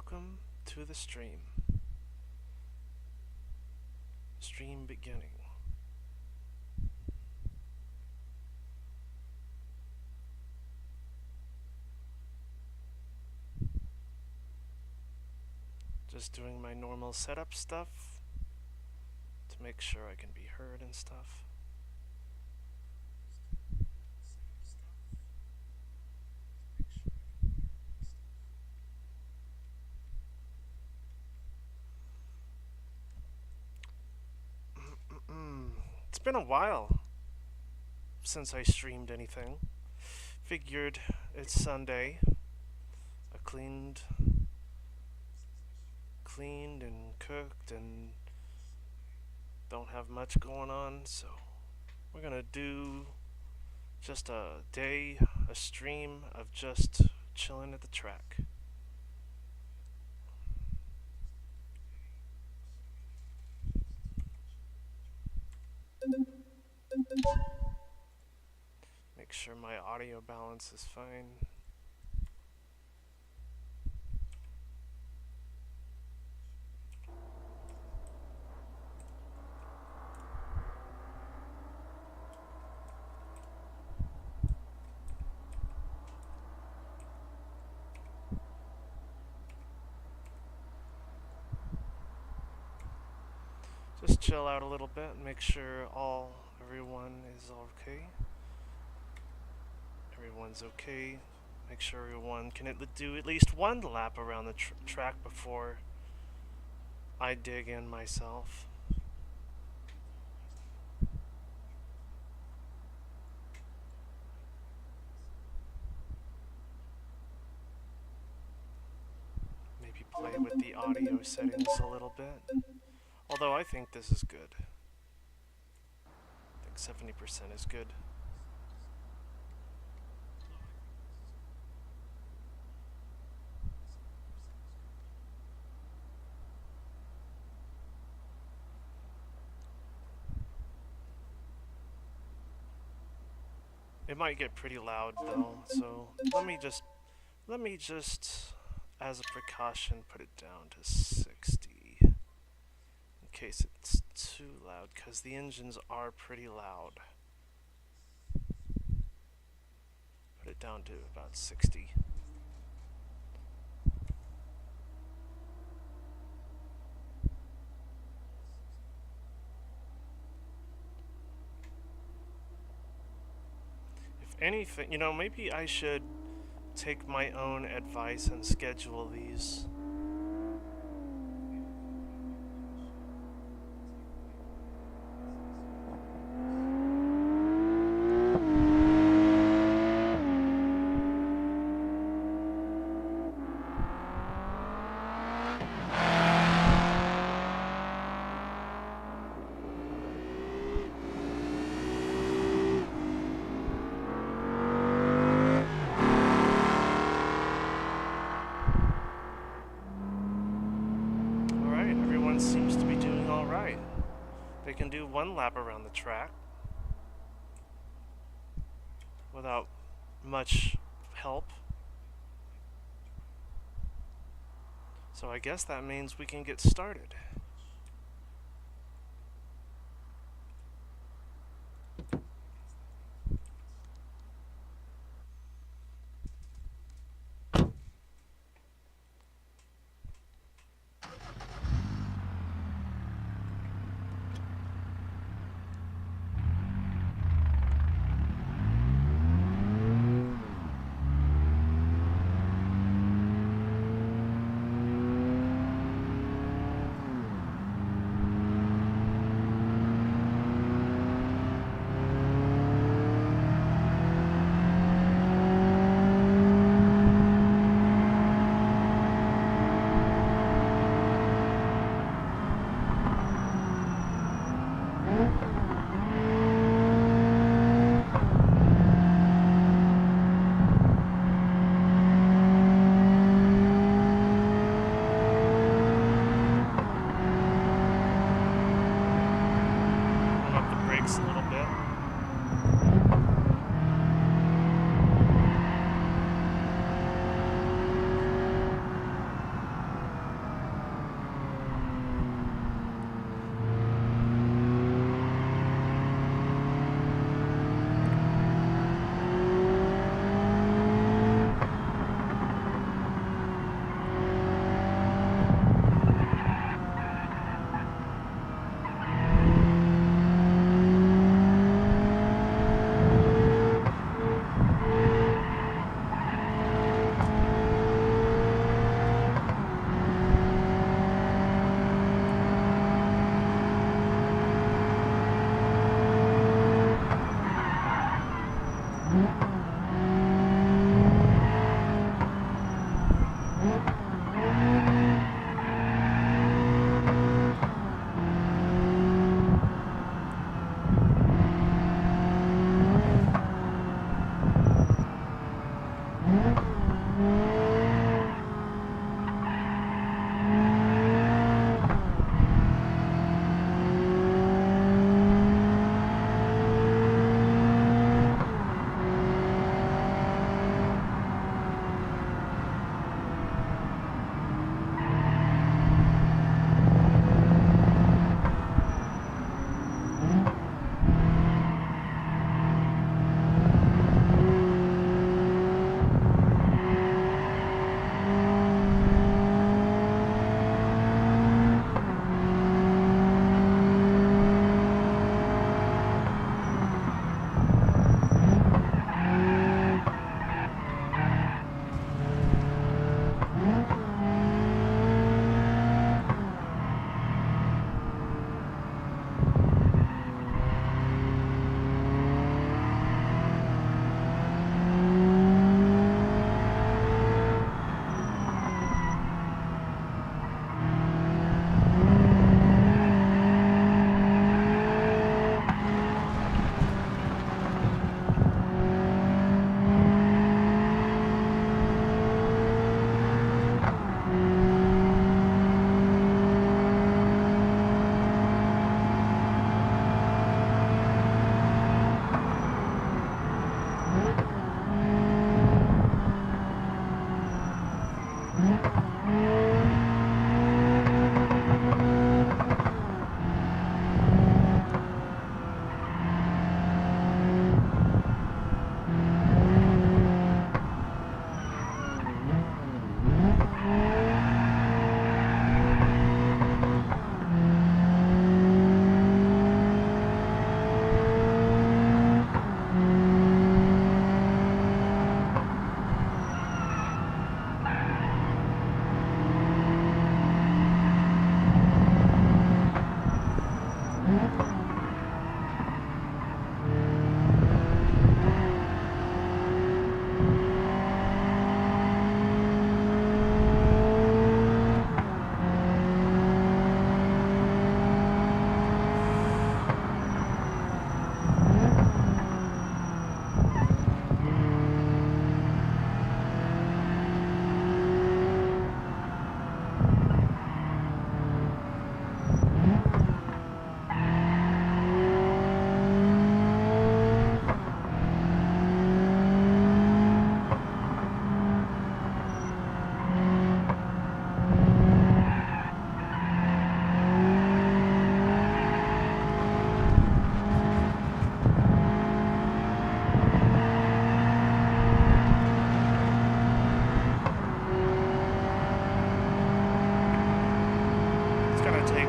Welcome to the stream. Stream beginning. Just doing my normal setup stuff to make sure I can be heard and stuff. It's been a while since I streamed anything. Figured it's Sunday. I cleaned and cooked and don't have much going on, so we're gonna do just a stream of just chilling at the track. Make sure my audio balance is fine. Just chill out a little bit and make sure everyone is okay. Everyone's okay. Make sure everyone can do at least one lap around the track before I dig in myself. Maybe play with the audio settings a little bit. Although I think this is good. I think 70% is good. It might get pretty loud though, so let me just as a precaution put it down to 60 in case it's too loud, because the engines are pretty loud. Put it down to about 60. Anything, maybe I should take my own advice and schedule these. One lap around the track without much help. So I guess that means we can get started.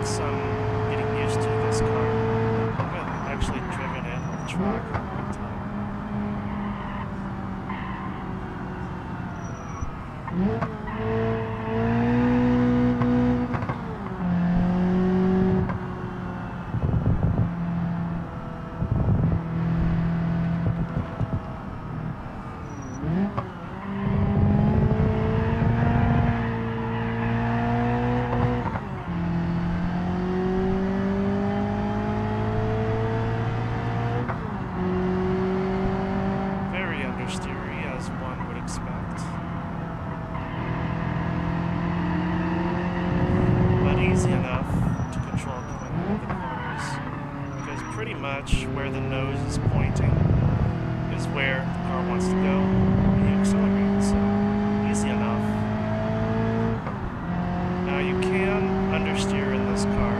some getting used to this car. I haven't actually driven it on the track in a long time. Easy enough to control coming out of the corners, because pretty much where the nose is pointing is where the car wants to go when you accelerate, so easy enough. Now you can understeer in this car,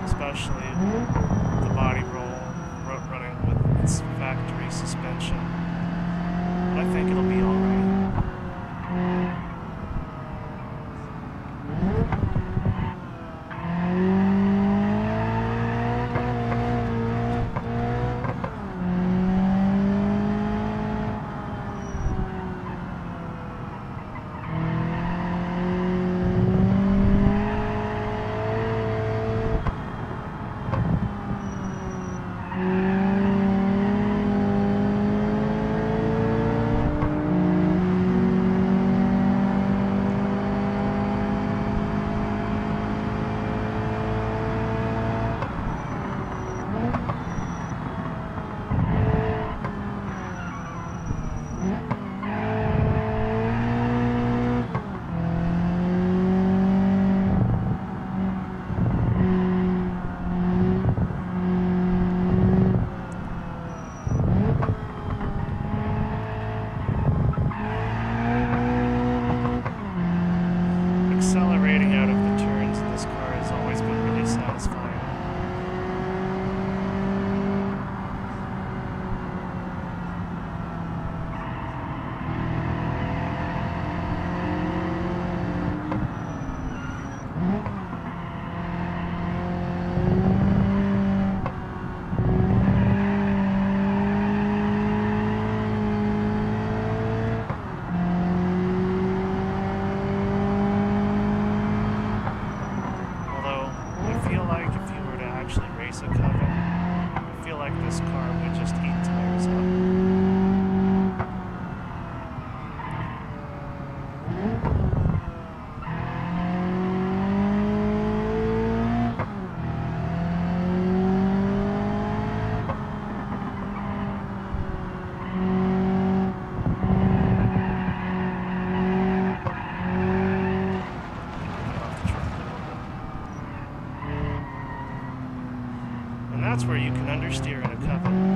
especially the body roll running with its factory suspension, but I think it'll be alright. this car would just eat tires up. And that's where you can understeer in a cover.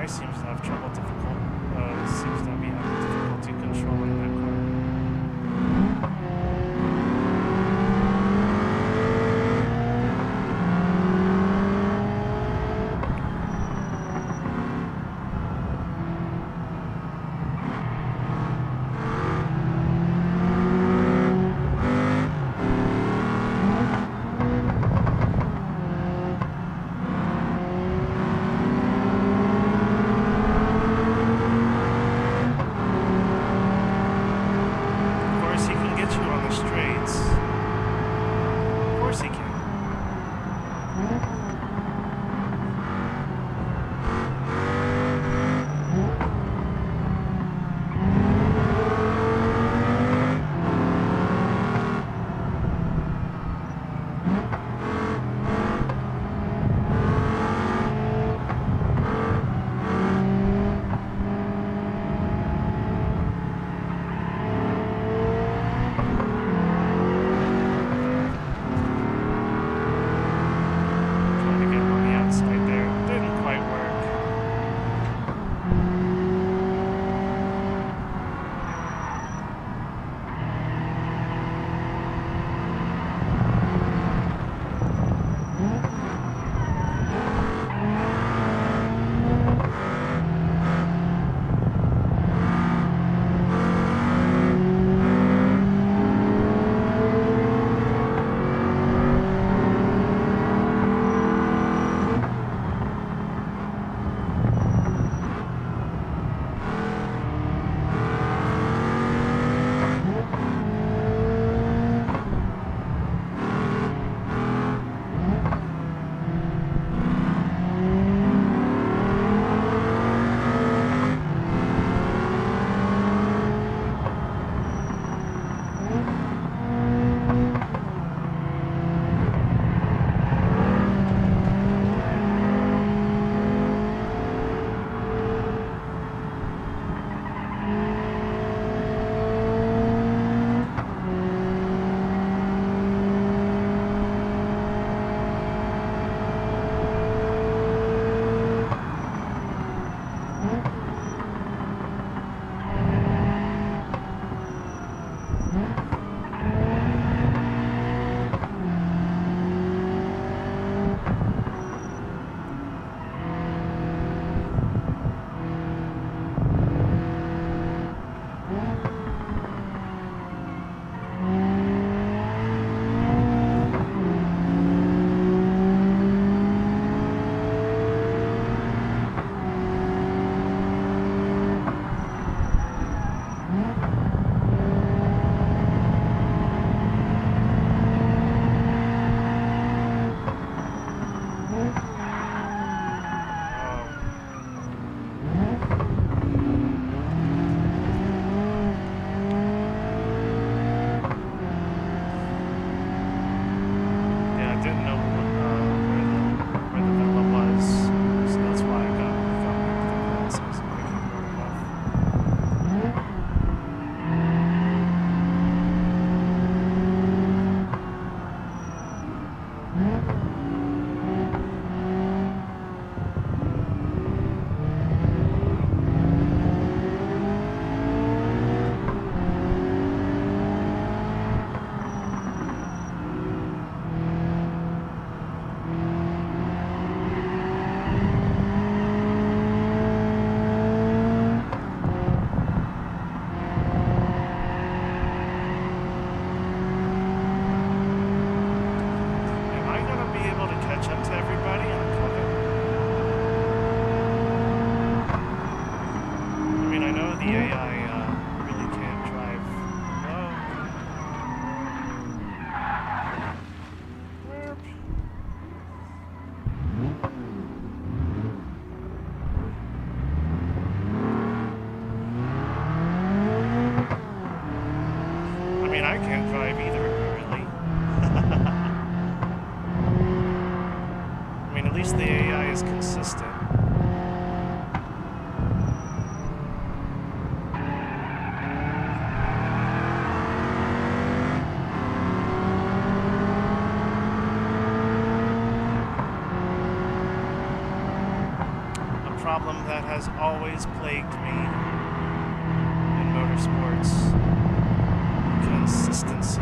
seems to have seems to be having difficulty controlling that car. least the AI is consistent. problem that has always plagued me in motorsports. Consistency.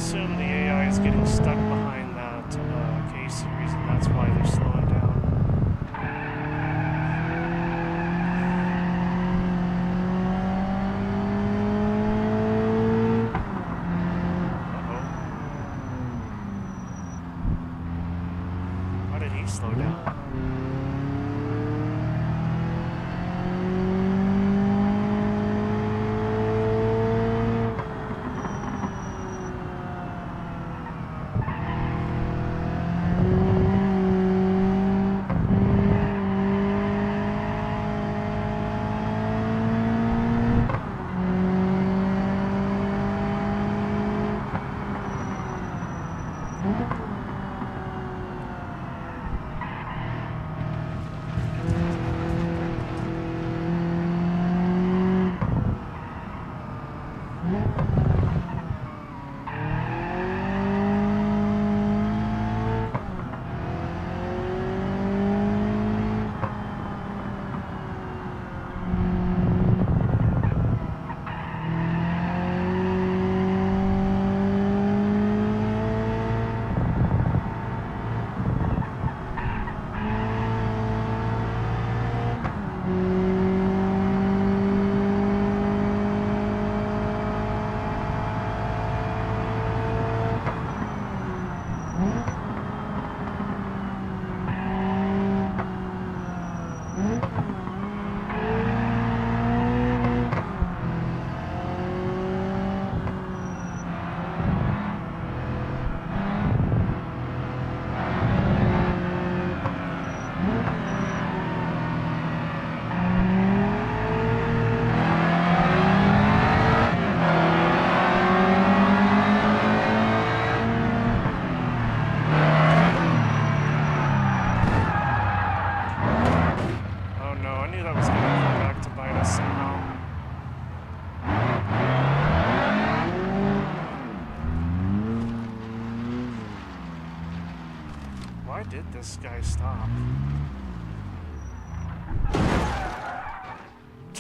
assume the AI is getting stuck behind that K-series, and that's why they're slowing down. Uh-oh. Why did he slow down? Why did this guy stop?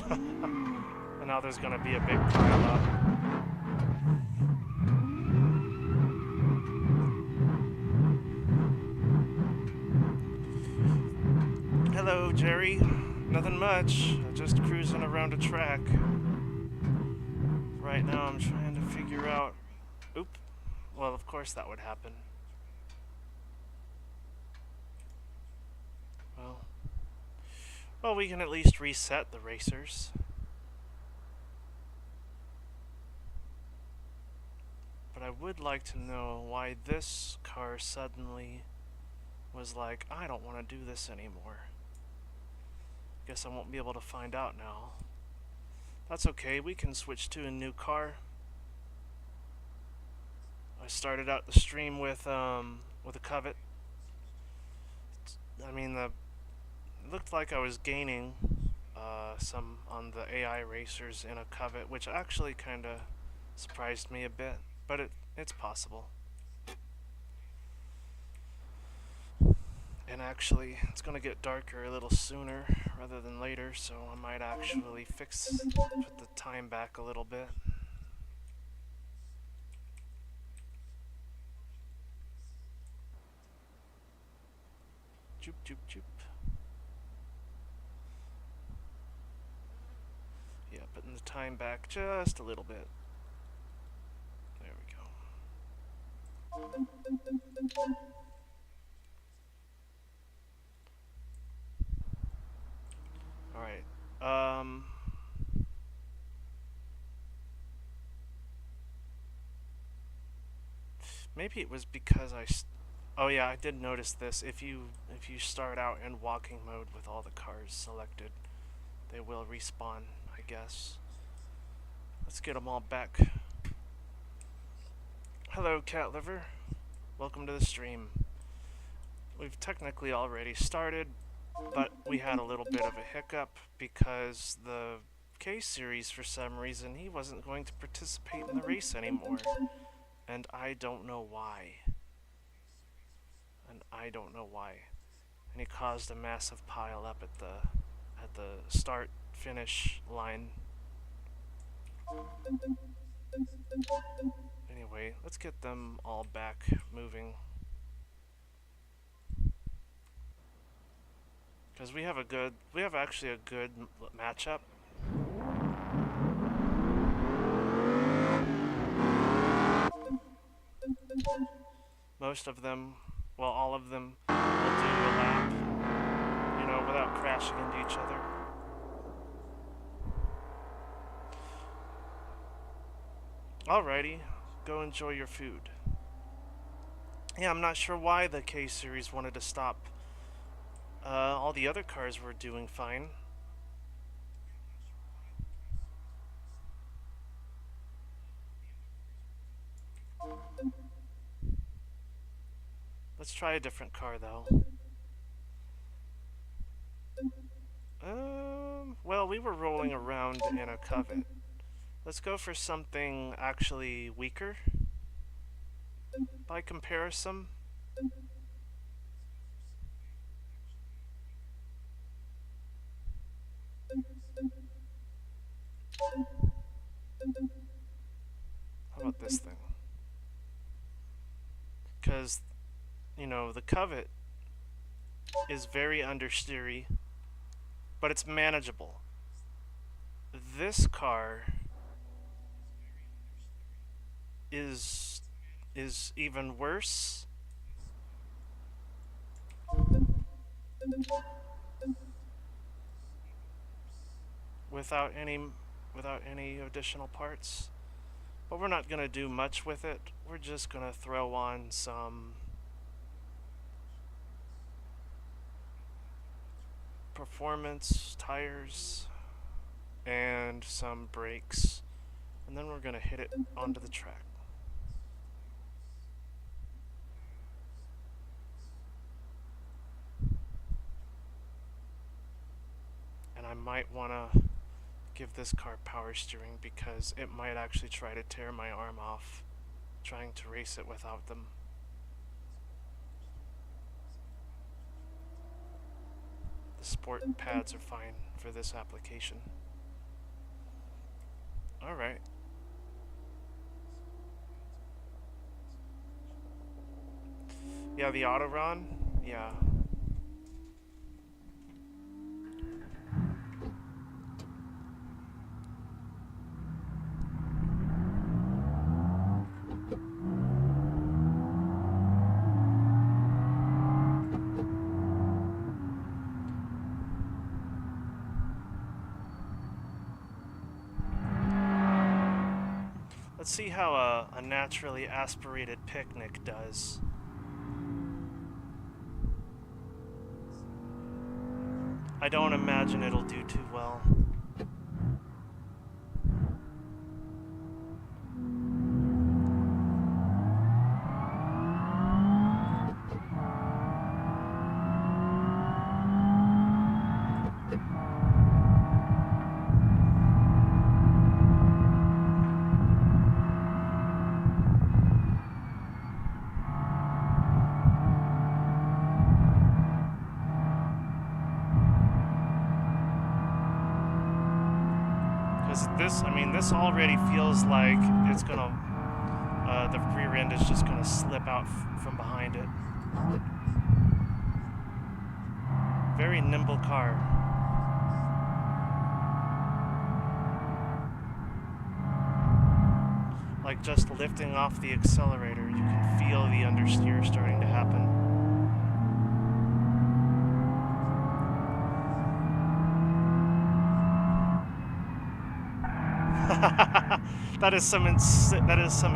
And now there's gonna be a big pile up. Hello, Jerry. Nothing much. Just cruising around a track. Right now I'm trying to figure out... Oop. Well, of course that would happen. Well, we can at least reset the racers. But I would like to know why this car suddenly was like, I don't want to do this anymore. Guess I won't be able to find out now. That's okay, we can switch to a new car. I started out the stream with a Covet. I mean, it looked like I was gaining some on the AI racers in a Covet, which actually kind of surprised me a bit, but it's possible. And actually, it's going to get darker a little sooner rather than later, so I might actually put the time back a little bit. Joop, joop, joop. Yeah, putting the time back just a little bit. There we go. Alright. Maybe it was because oh yeah, I did notice this. If you start out in walking mode with all the cars selected, they will respawn, I guess. Let's get them all back. Hello, Cat Liver. Welcome to the stream. We've technically already started, but we had a little bit of a hiccup because the K-Series, for some reason, he wasn't going to participate in the race anymore. And I don't know why. And he caused a massive pile up at the start finish line. Anyway, let's get them all back moving, because we have actually a good matchup. Most of them, well, all of them will do a lap, without crashing into each other. Alrighty, go enjoy your food. Yeah, I'm not sure why the K-Series wanted to stop. All the other cars were doing fine. Let's try a different car, though. Well, we were rolling around in a Covet. Let's go for something actually weaker by comparison. How about this thing? Because, the Covet is very understeery, but it's manageable. This car is even worse. Without any additional parts. But we're not going to do much with it. We're just going to throw on some performance tires and some brakes, and then we're going to hit it onto the track. And I might want to give this car power steering because it might actually try to tear my arm off trying to race it without them. The sport pads are fine for this application. Alright. Yeah, the auto run? Yeah. Let's see how a naturally aspirated picnic does. I don't imagine it'll do too well. This already feels like it's gonna, the rear end is just gonna slip out from behind it. Very nimble car. Like just lifting off the accelerator, you can feel the understeer starting to happen. that is some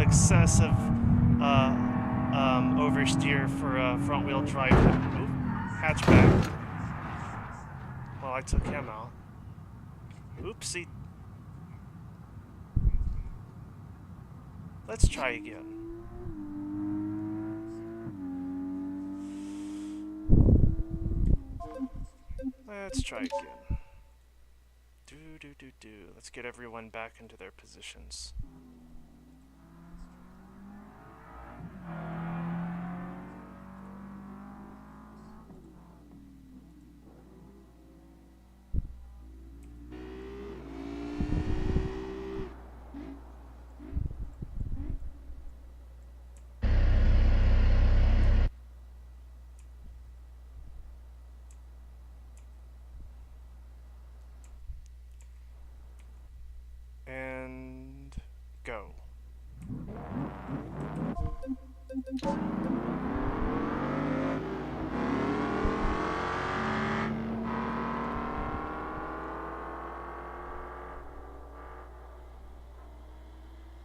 excessive oversteer for a front-wheel drive hatchback. Well, I took him out. Oopsie. Let's try again. Let's try again. Do. Let's get everyone back into their positions. And go.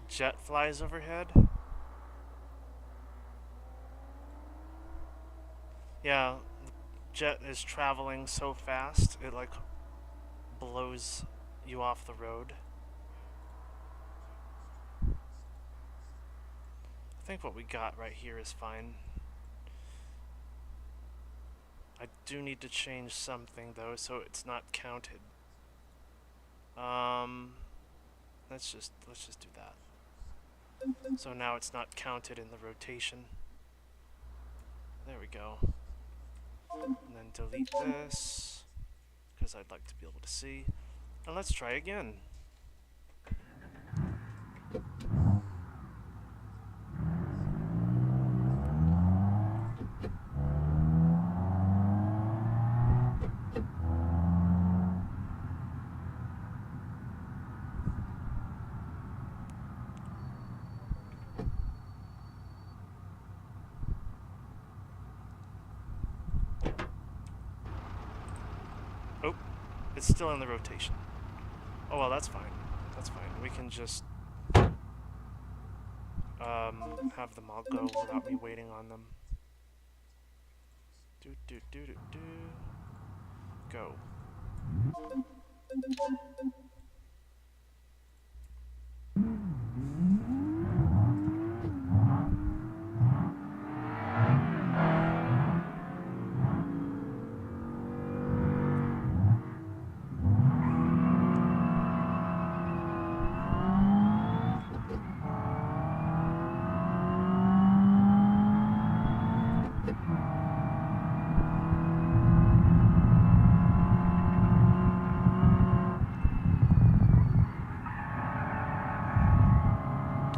Jet flies overhead. Yeah, the jet is traveling so fast, it like blows you off the road. I think what we got right here is fine. I do need to change something though, so it's not counted. Let's just do that. So now it's not counted in the rotation. There we go. And then delete this, because I'd like to be able to see. And let's try again. Oh, it's still in the rotation. Oh well, that's fine. That's fine. We can just have them all go without me waiting on them. Go.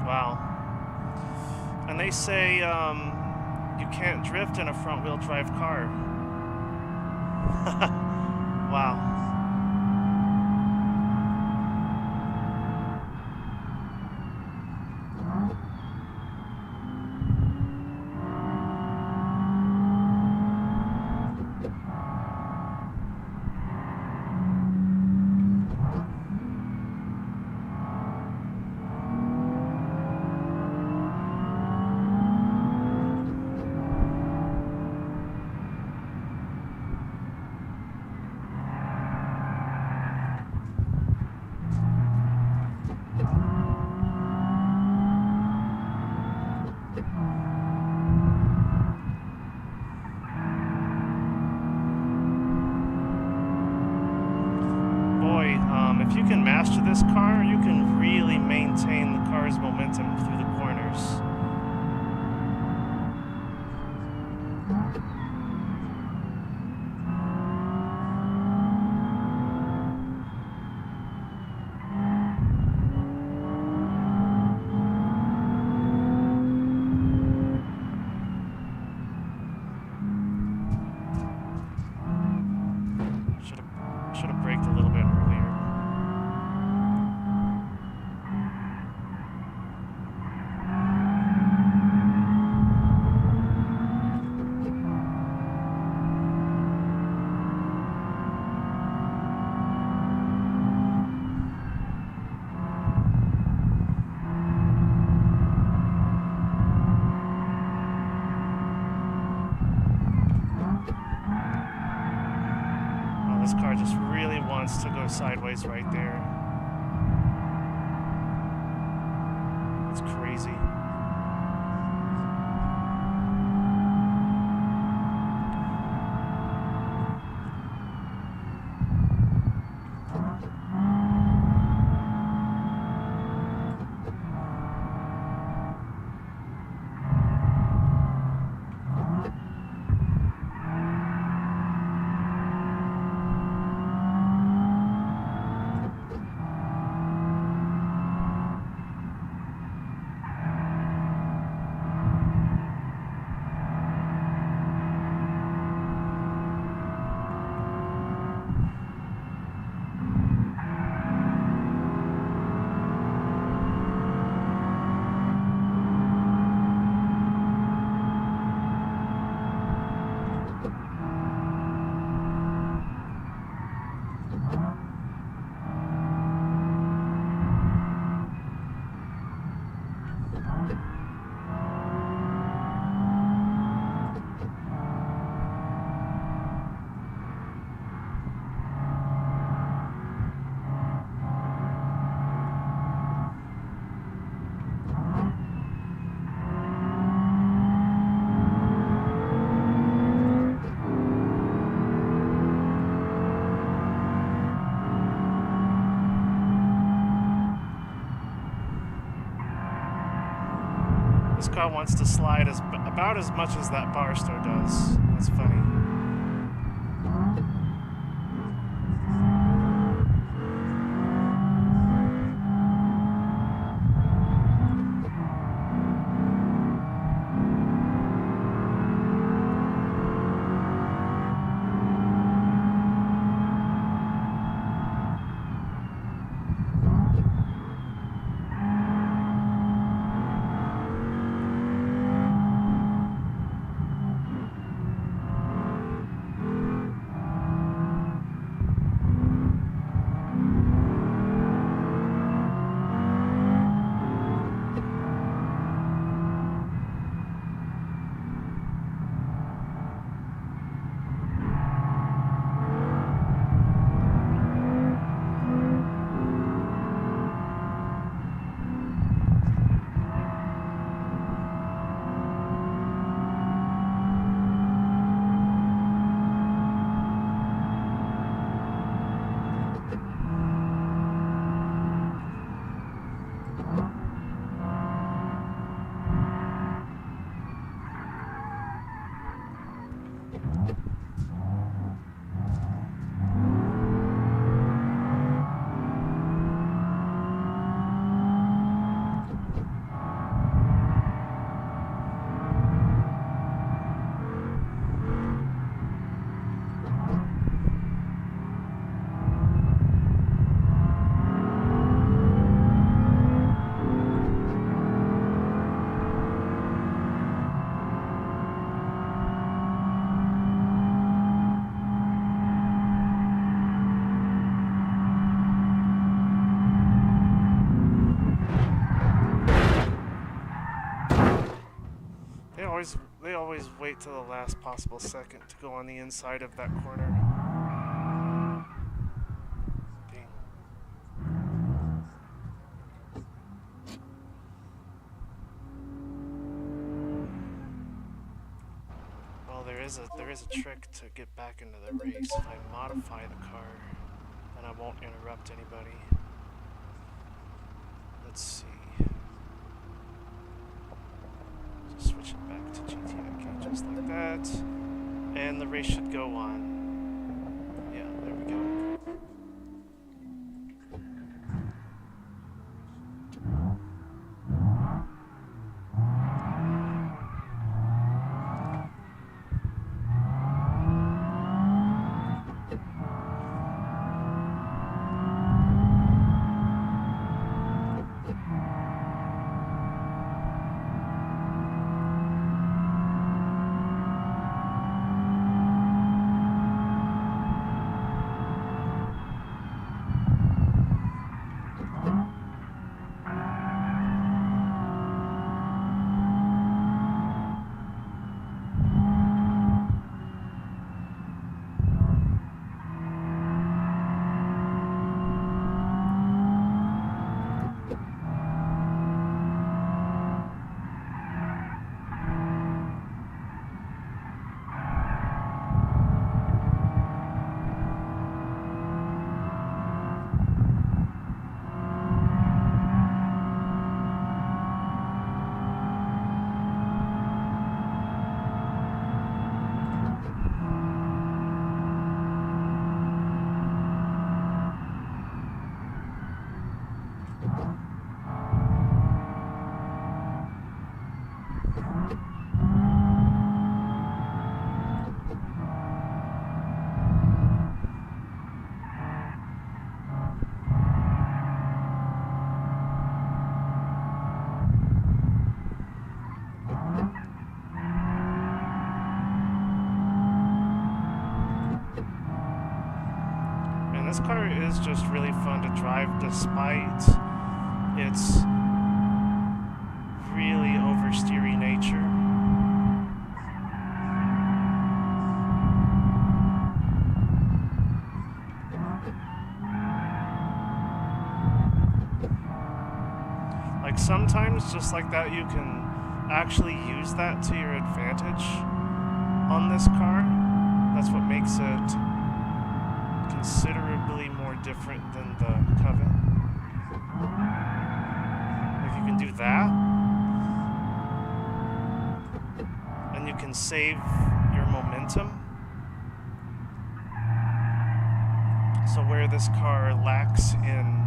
Wow. And they say you can't drift in a front-wheel drive car. Wow. But if you can master this car, you can really maintain the car's momentum through the corners. Should have braked a little bit earlier. This car just really wants to go sideways right there. It's crazy. This car wants to slide about as much as that Barstow does. That's funny. They always wait till the last possible second to go on the inside of that corner. Dang. Well, there is a trick to get back into the race if I modify the car. and I won't interrupt anybody. Let's see. Just switch it back to GTIK just like that. And the race should go on. Yeah, there we go. This car is just really fun to drive despite its really oversteery nature. Like sometimes just like that you can actually use that to your advantage on this car. That's what makes it considerably more different than the Covet. Like you can do that, and you can save your momentum. So where this car lacks in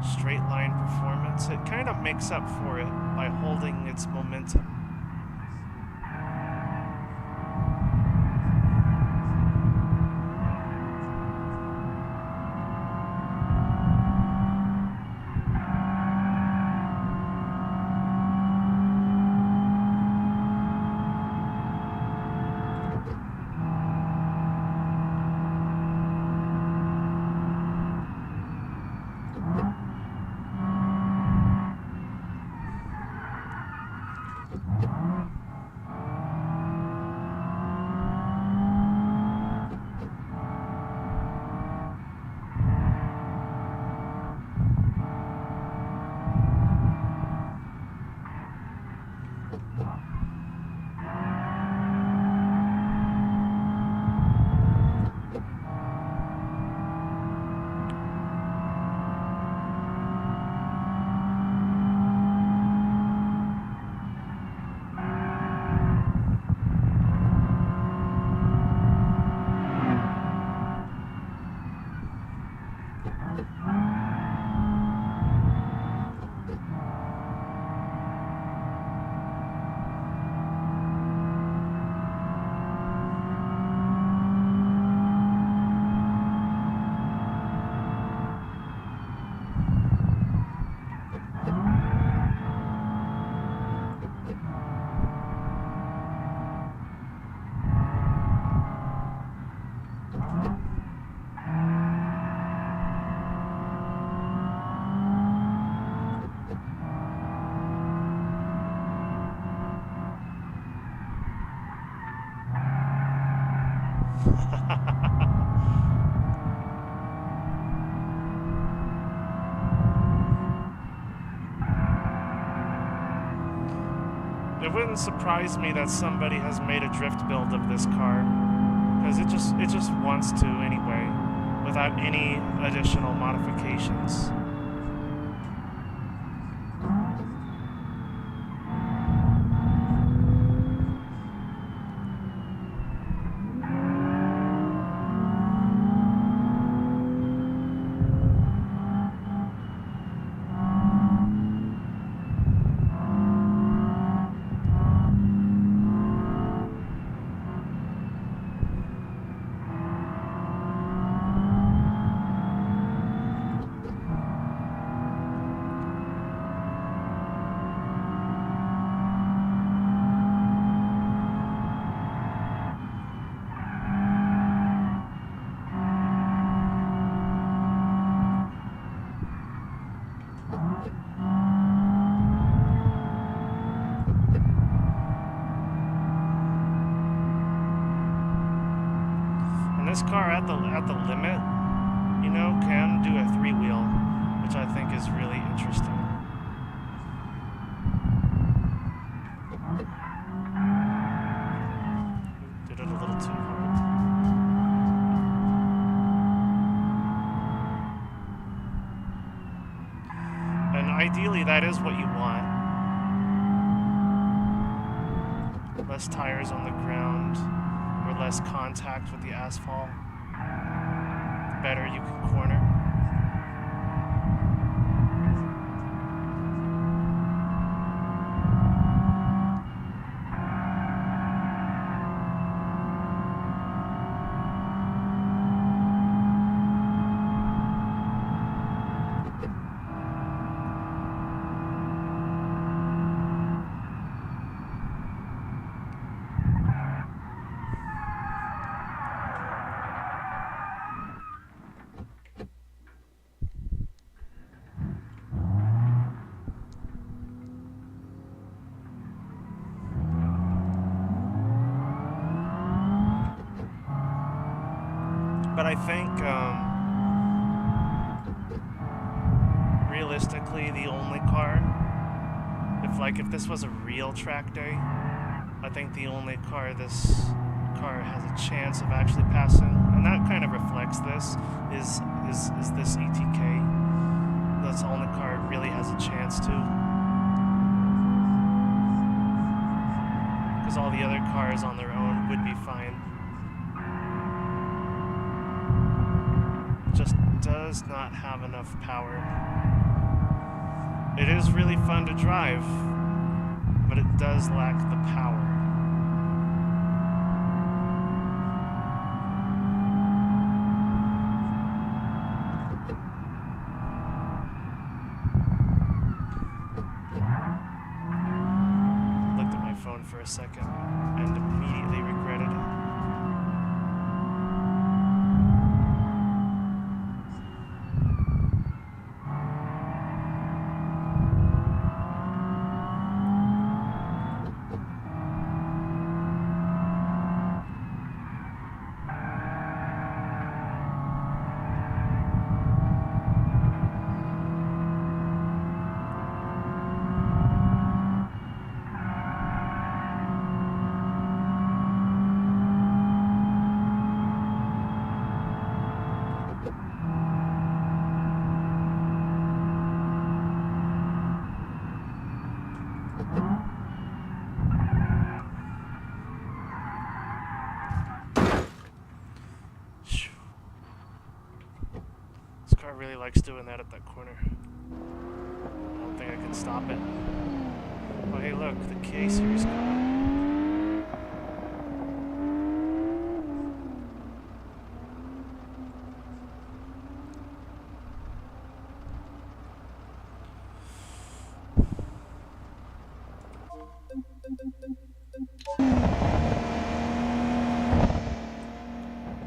straight line performance, it kind of makes up for it by holding its momentum. It wouldn't surprise me that somebody has made a drift build of this car, because it just wants to anyway. without any additional modifications. This car at the limit, you know, can do a 3-wheel, which I think is really interesting. Did it a little too hard. And ideally, that is what you want. Less tires on the ground, or less contact with the asphalt, the better you can corner. But I think, realistically, the only car, if this was a real track day, I think the only car this car has a chance of actually passing, and that kind of reflects this, is this ETK. That's the only car it really has a chance to. Because all the other cars on their own would be fine. Just does not have enough power. It is really fun to drive, but it does lack the power. Looked at my phone for a second and immediately regretted it. This car really likes doing that at that corner. I don't think I can stop it. Oh, hey, look, the K-Series car.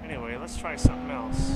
Anyway, let's try something else.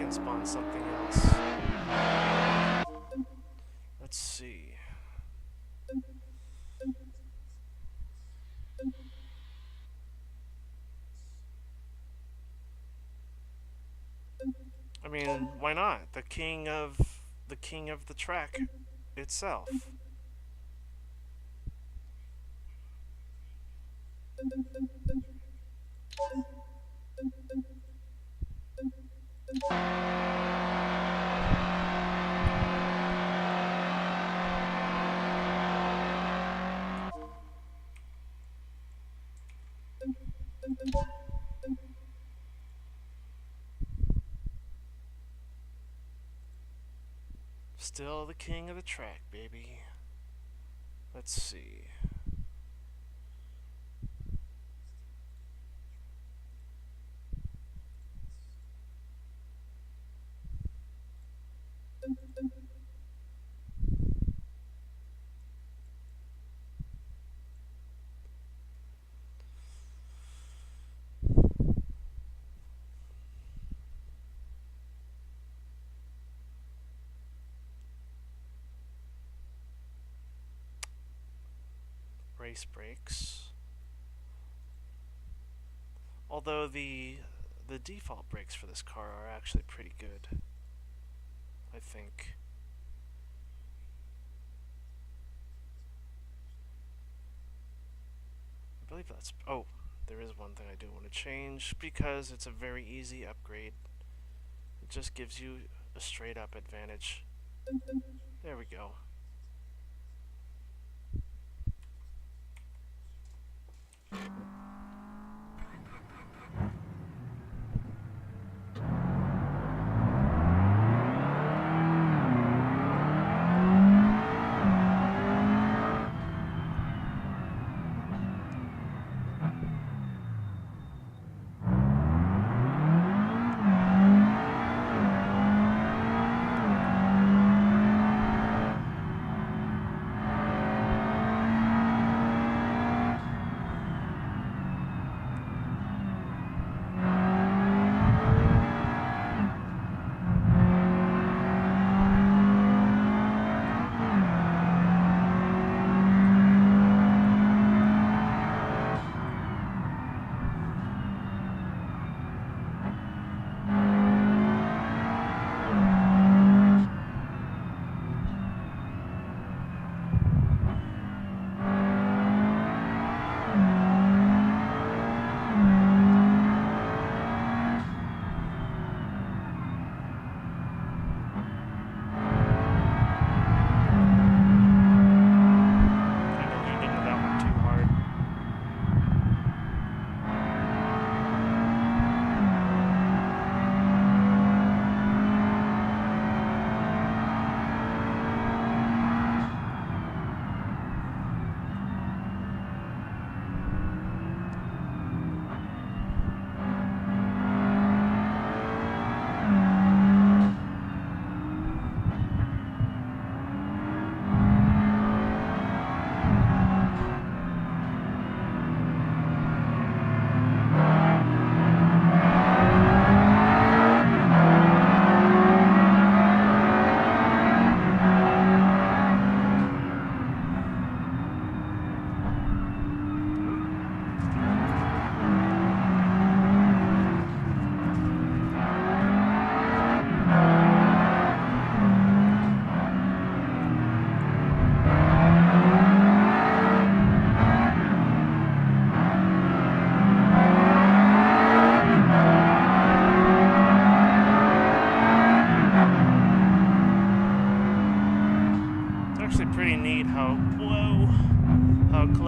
can spawn something else. Let's see. I mean, why not? The king of the track itself. Still the king of the track, baby. Let's see. Race brakes. Although the default brakes for this car are actually pretty good, I think. I believe that's... Oh, there is one thing I do want to change because it's a very easy upgrade. It just gives you a straight up advantage. There we go.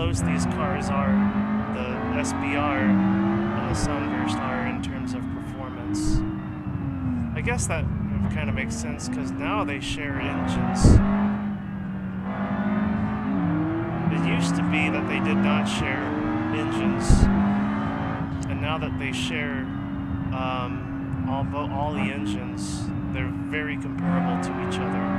close these cars are, the SBR and the Sunburst are in terms of performance. I guess that kind of makes sense because now they share engines. It used to be that they did not share engines, and now that they share all the engines, they're very comparable to each other.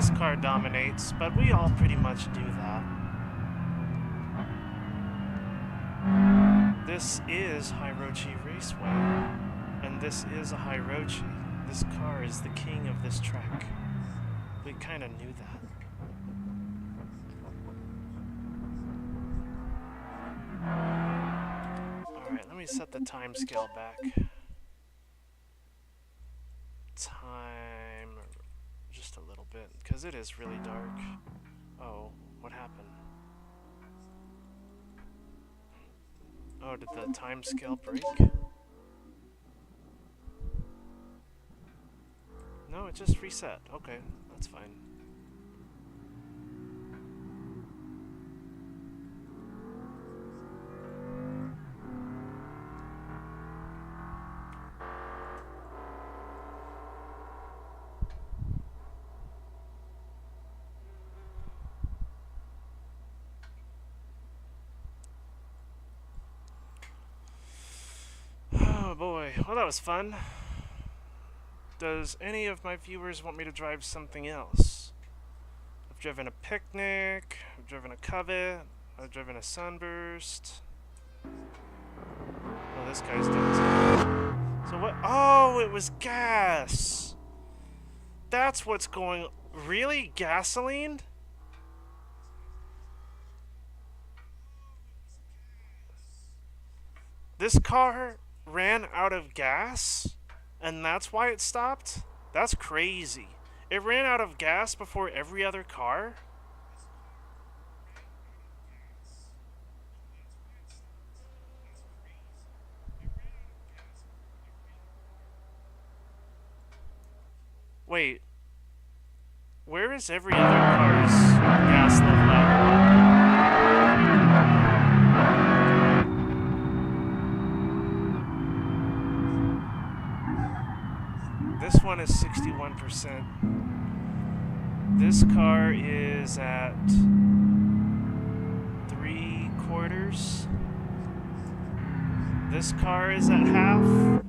this car dominates, but we all pretty much do that. This is Hirochi Raceway, and this is a Hirochi. This car is the king of this track. We kind of knew that. Alright, let me set the time scale back. Time just a little bit, because it is really dark. Oh, what happened? Oh, did the time scale break? No, it just reset. Okay, that's fine. Oh boy, well that was fun. Does any of my viewers want me to drive something else? I've driven a picnic, I've driven a Covet, I've driven a Sunburst. Oh, this guy's done too. So what? Oh, it was gas! That's what's going... Really? Gasoline? This car ran out of gas? And that's why it stopped? That's crazy. It ran out of gas before every other car? Wait, where is every other car's gas level at? This one is 61%. This car is at 3/4. This car is at half.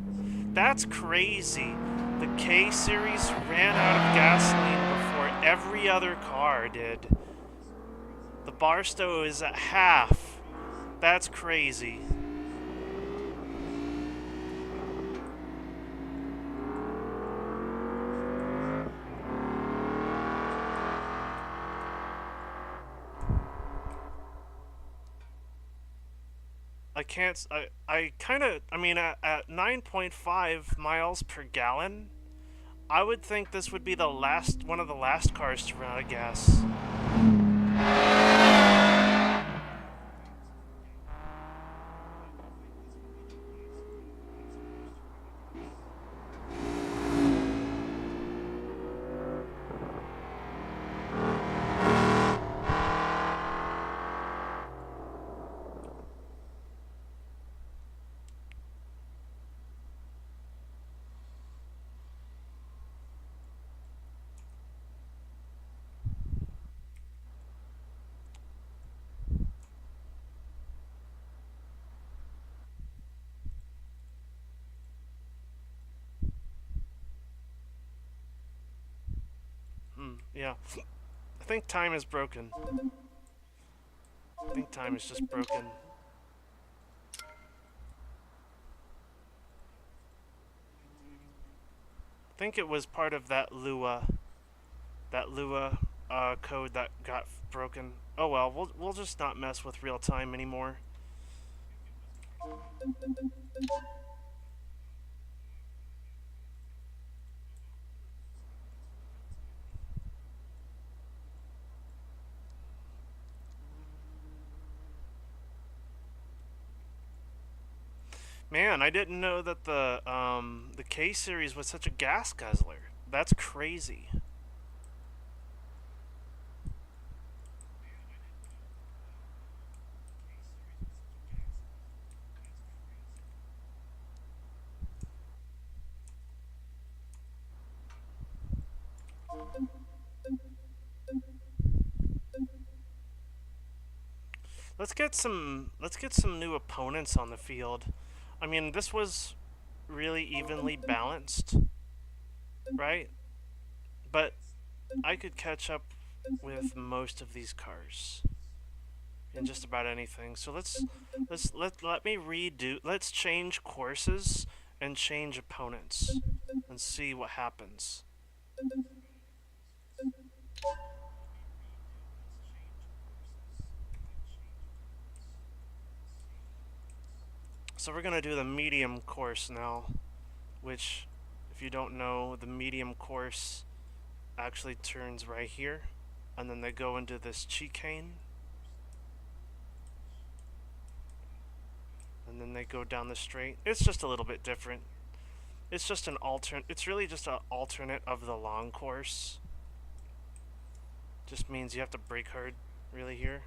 That's crazy. The K series ran out of gasoline before every other car did. The Barstow is at half. That's crazy. I can't. I kind of. I mean, at 9.5 miles per gallon, I would think this would be the last one of the last cars to run out of gas. Yeah. I think time is broken. I think time is just broken. I think it was part of that Lua code that got broken. Oh well, we'll just not mess with real time anymore. Man, I didn't know that the K series was such a gas guzzler. That's crazy. Let's get some new opponents on the field. I mean, this was really evenly balanced, right? But I could catch up with most of these cars in just about anything. So let me redo. Let's change courses and change opponents and see what happens. So we're gonna do the medium course now, which, if you don't know, the medium course actually turns right here, and then they go into this chicane, and then they go down the straight. It's just a little bit different. It's just an alternate. It's really just an alternate of the long course. Just means you have to brake hard, really here.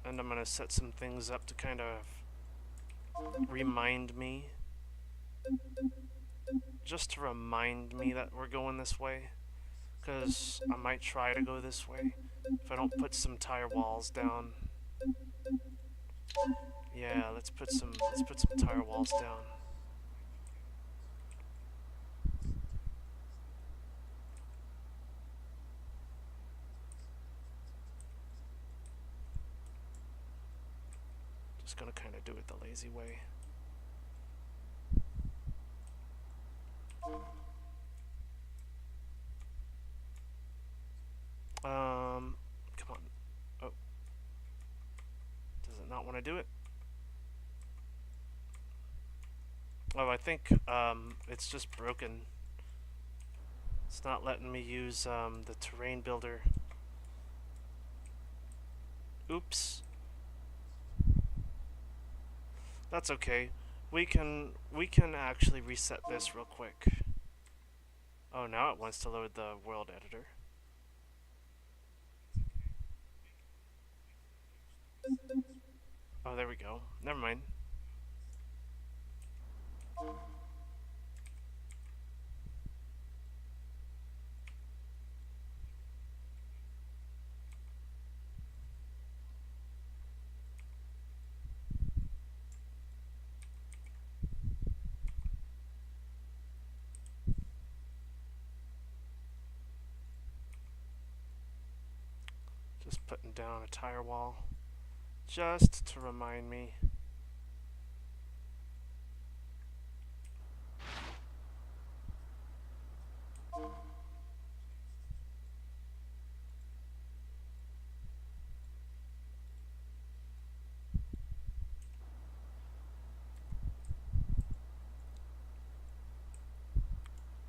And I'm gonna set some things up to kind of remind me, just to remind me that we're going this way, because I might try to go this way if I don't put some tire walls down. Yeah, let's put some tire walls down. Just gonna kind of do it the lazy way. Come on. Oh, does it not want to do it? Oh, I think it's just broken. It's not letting me use the terrain builder. Oops. That's okay. We can actually reset this real quick. Oh, now it wants to load the world editor. Oh, there we go. Never mind. Just putting down a tire wall, just to remind me.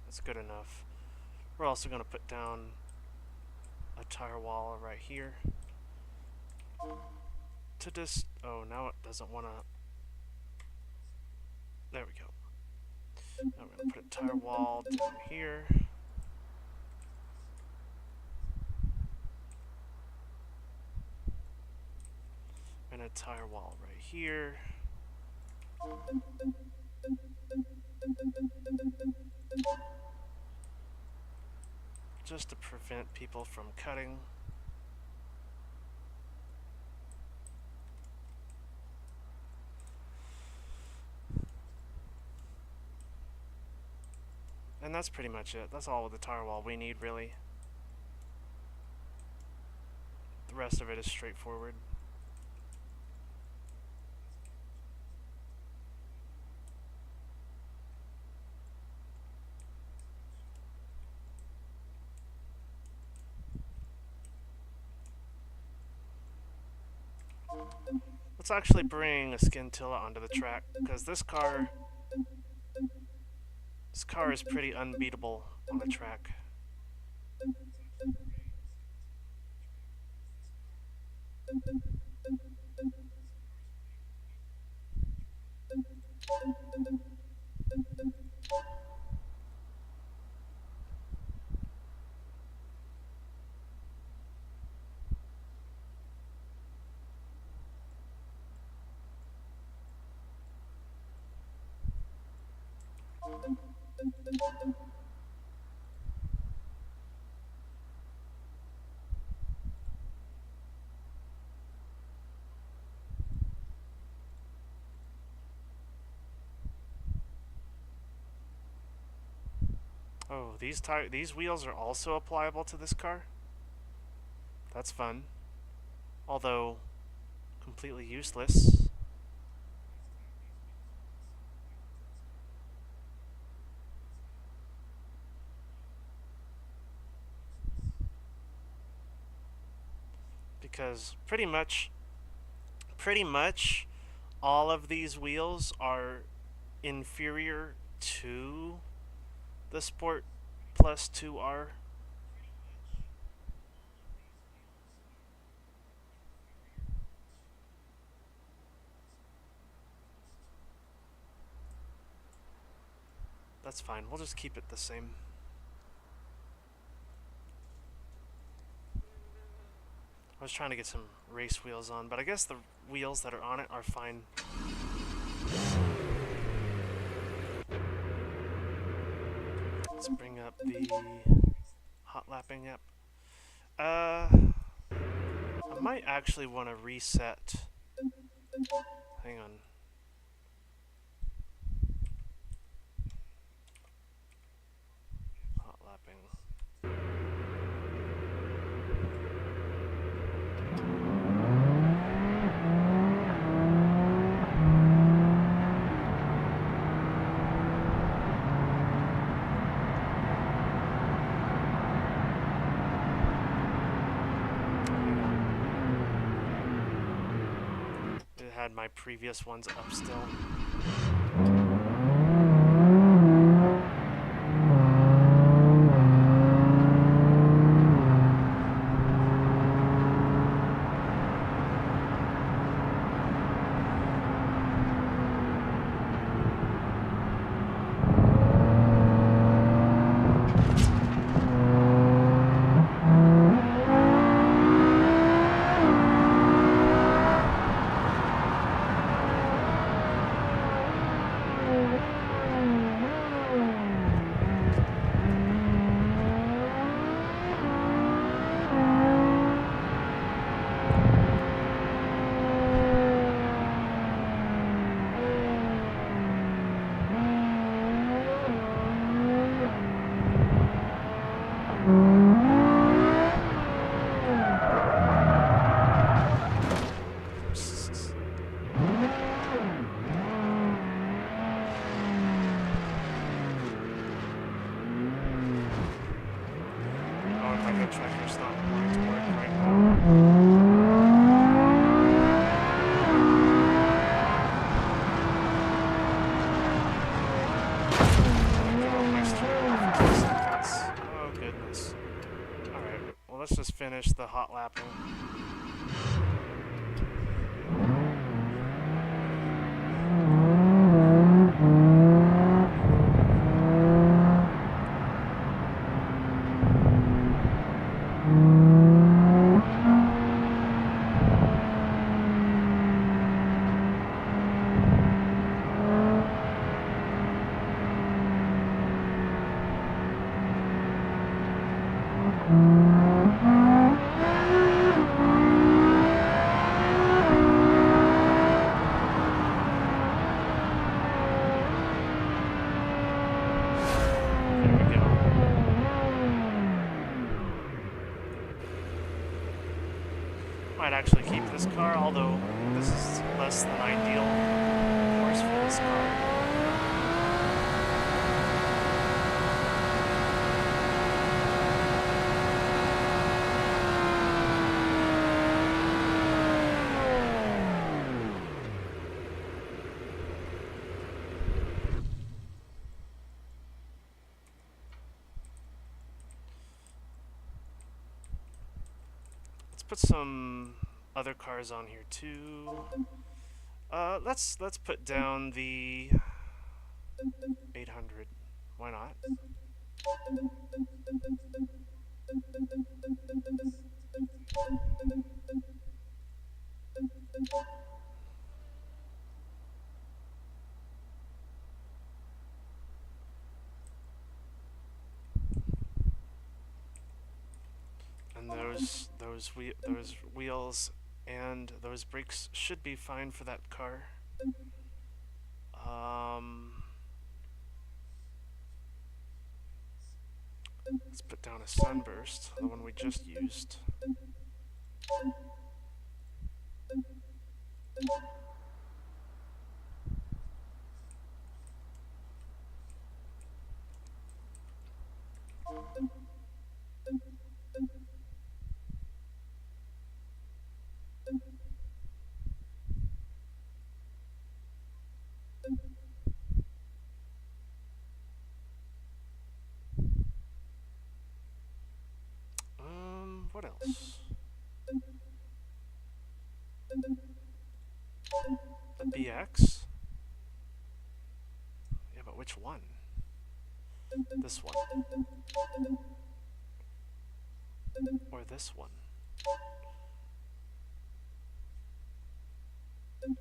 That's good enough. We're also going to put down a tire wall right here to just, oh, now it doesn't want to, there we go. Now we're going to put a tire wall down here. And a tire wall right here. Just to prevent people from cutting. And that's pretty much it. That's all with the tire wall we need, really. The rest of it is straightforward. Let's actually bring a Scintilla onto the track, because this car is pretty unbeatable on the track. Oh, these wheels are also applicable to this car? That's fun. Although completely useless. Because pretty much all of these wheels are inferior to the Sport Plus 2R. That's fine. We'll just keep it the same. I was trying to get some race wheels on, but I guess the wheels that are on it are fine. Let's bring up the hot lapping app. I might actually want to reset. Hang on. Hot lapping. It had my previous ones up still. Tracker's not wanting to work right now. Oh goodness. Alright, well let's just finish the hot lapping. Might actually keep this car, although this is less than ideal course for this car. Let's put some other cars on here too. Let's put down the 800. Why not? And those wheels and those brakes should be fine for that car. Um, Let's put down a sunburst, the one we just used. What else? The BX? Yeah, but which one? This one. Or this one.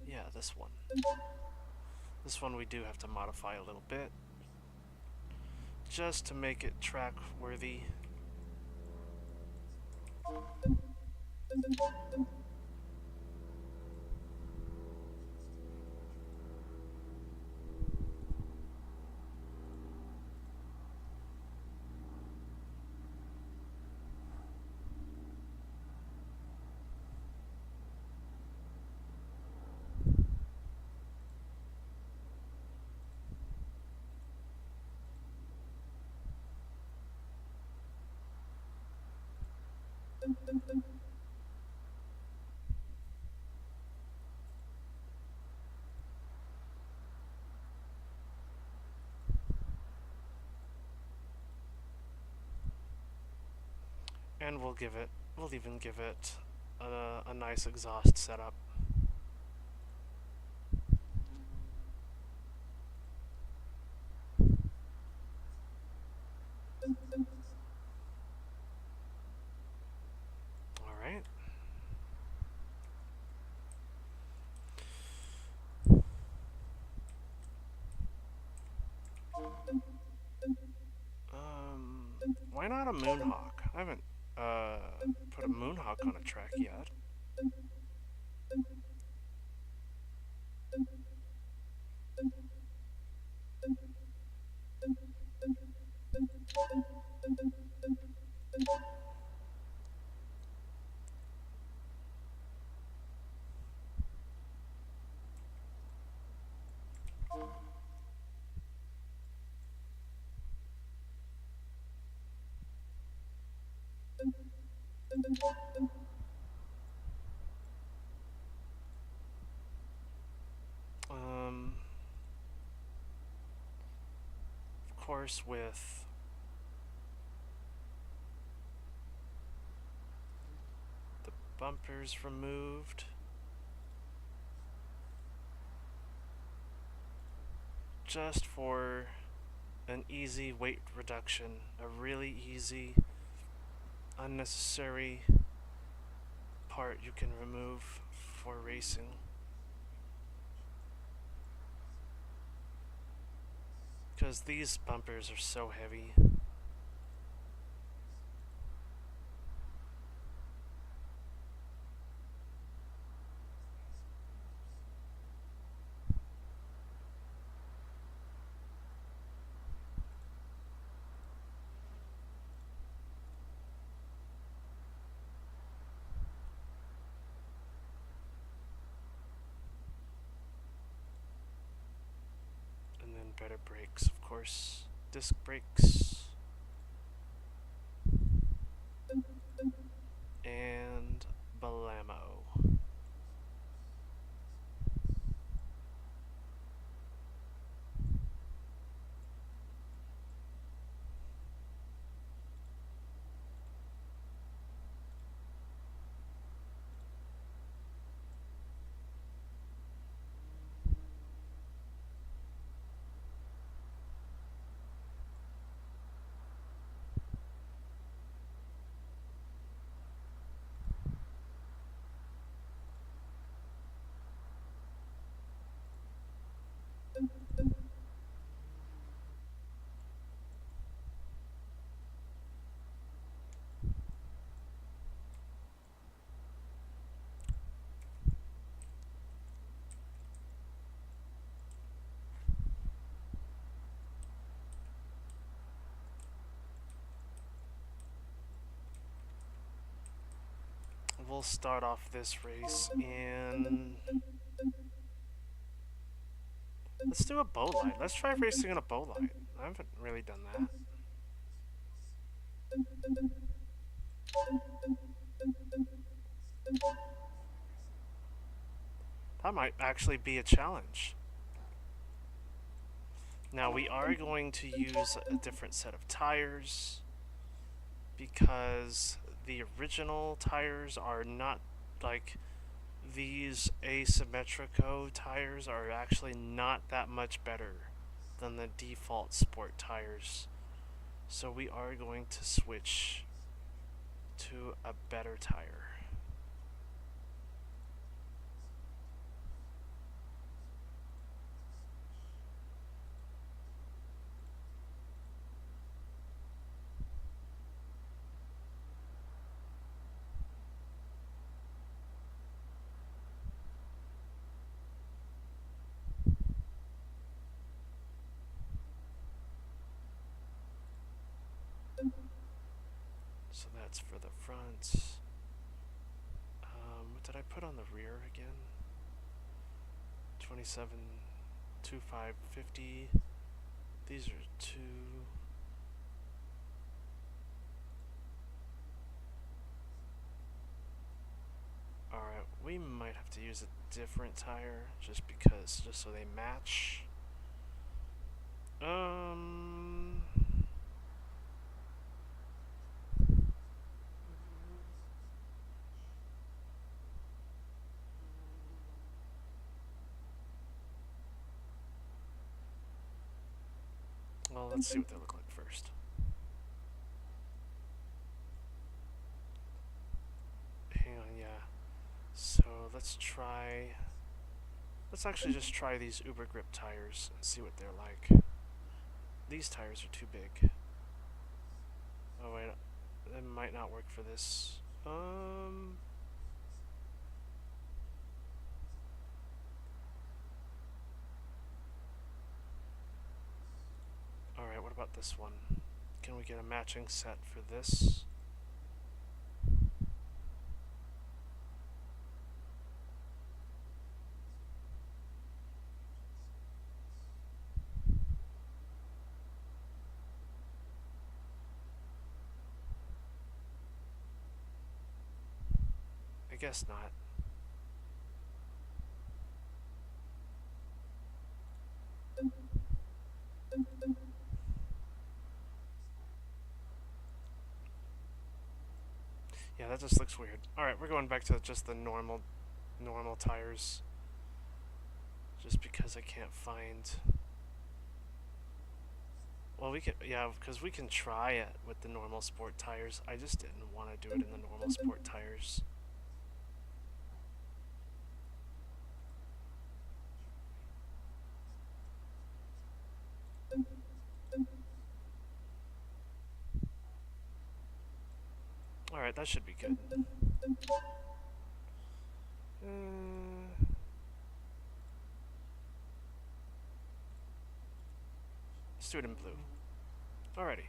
Yeah, this one. This one we do have to modify a little bit, just to make it track worthy. And we'll even give it a nice exhaust setup. Alright. Why not a Moonhawk? I haven't put a Moonhawk on a track yet. Of course, with the bumpers removed, just for an easy weight reduction, a really easy, unnecessary part you can remove for racing. Because these bumpers are so heavy. And then better brakes, of course. Disc brakes. And Balamo. we'll start off this race in... Let's do a bow line. Let's try racing in a bow line. I haven't really done that. That might actually be a challenge. Now we are going to use a different set of tires because the original tires are not like these asymmetrico tires are actually not that much better than the default sport tires. So we are going to switch to a better tire. So that's for the front. What did I put on the rear again? 27, 2550. These are 2. Alright, we might have to use a different tire just so they match. Well, let's see what they look like first. Hang on, yeah. So let's actually just try these Uber Grip tires and see what they're like. These tires are too big. Oh wait, that might not work for this. Alright, what about this one? Can we get a matching set for this? I guess not. Yeah, that just looks weird. Alright, we're going back to just the normal tires. Just because I can't find... Well, because we can try it with the normal sport tires. I just didn't want to do it in the normal sport tires. Alright, that should be good. Let's do it in blue. Alrighty.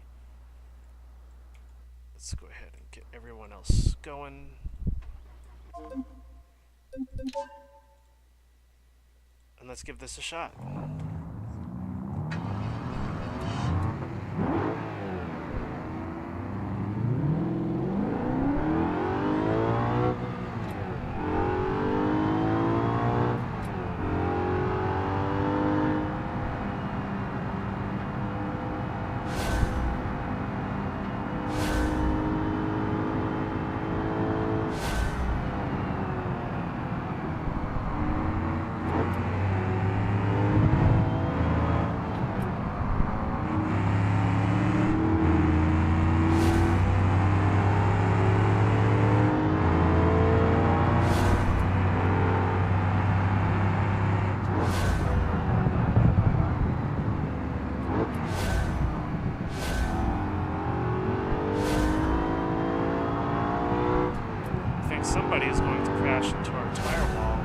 Let's go ahead and get everyone else going. And let's give this a shot. Somebody is going to crash into our tire wall.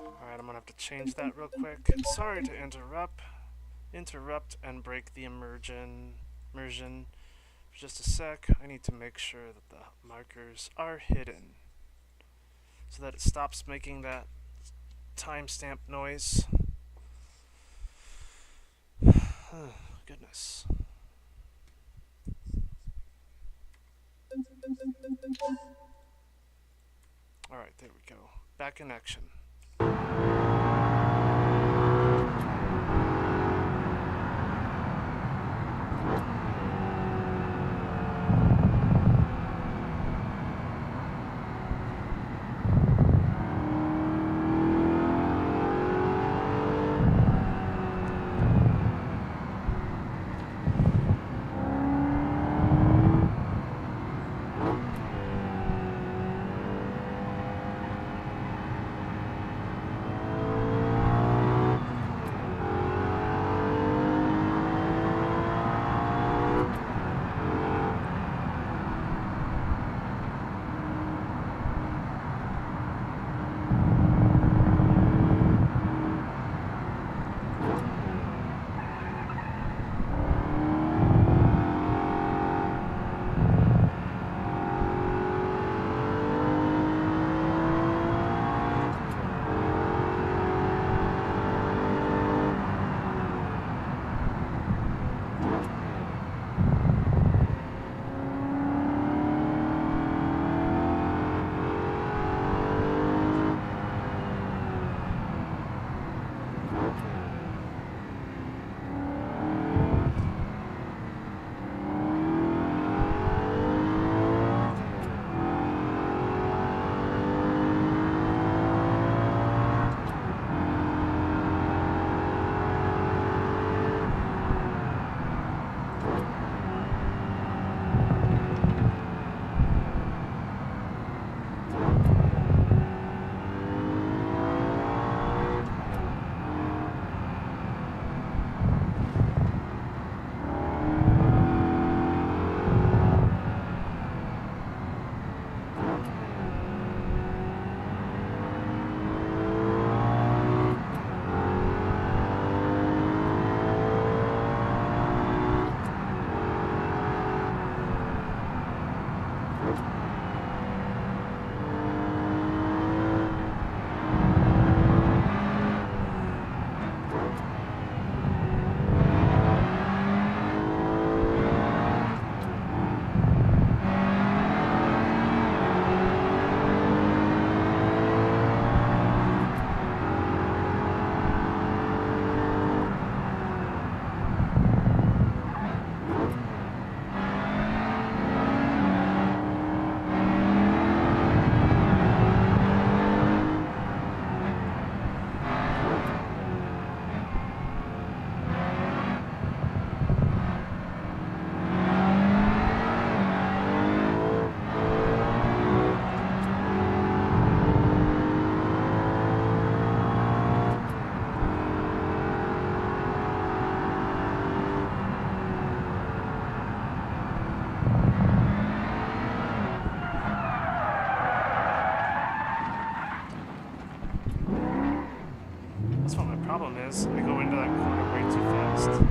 Alright, I'm gonna have to change that real quick. Sorry to interrupt and break the immersion for just a sec. I need to make sure that the markers are hidden so that it stops making that timestamp noise. Goodness. Alright, there we go. Back in action. is. I go into that corner way too fast.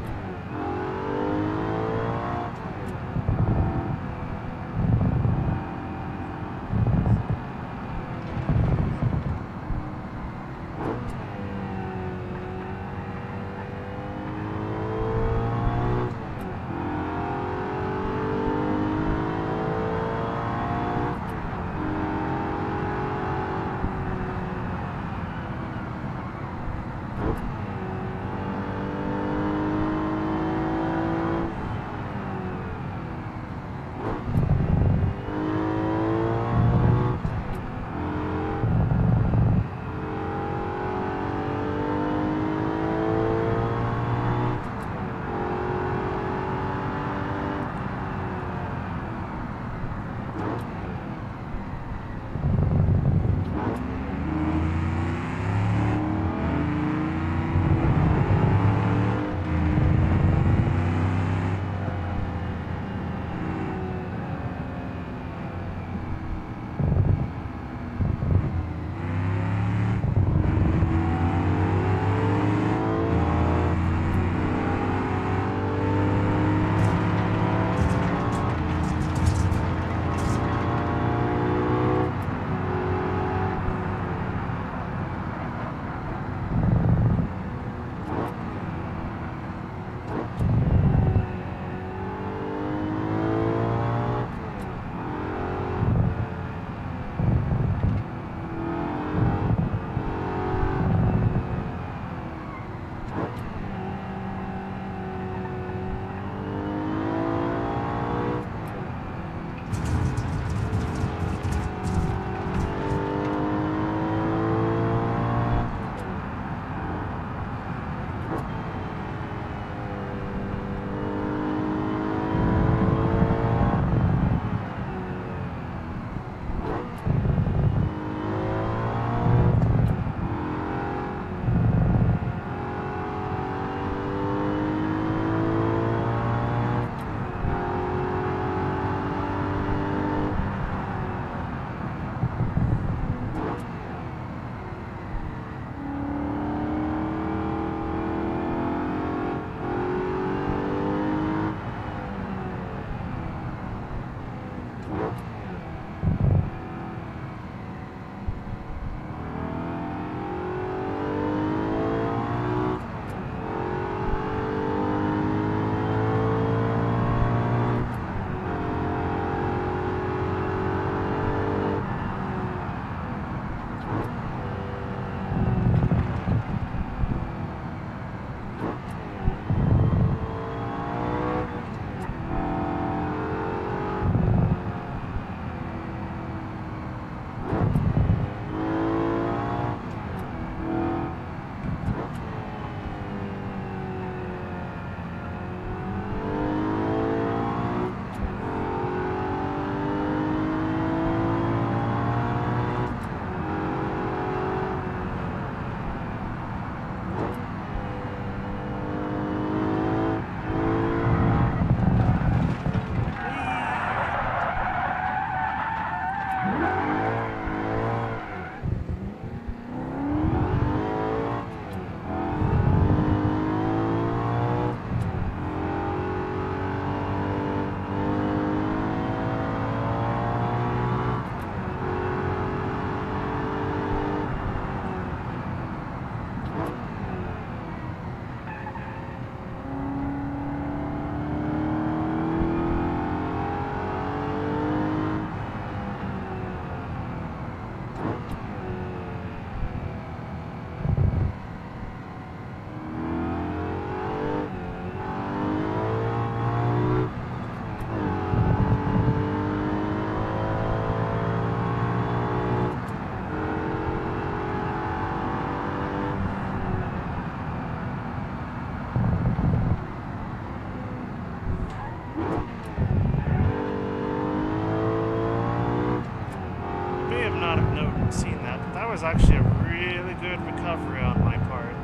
Was actually a really good recovery on my part.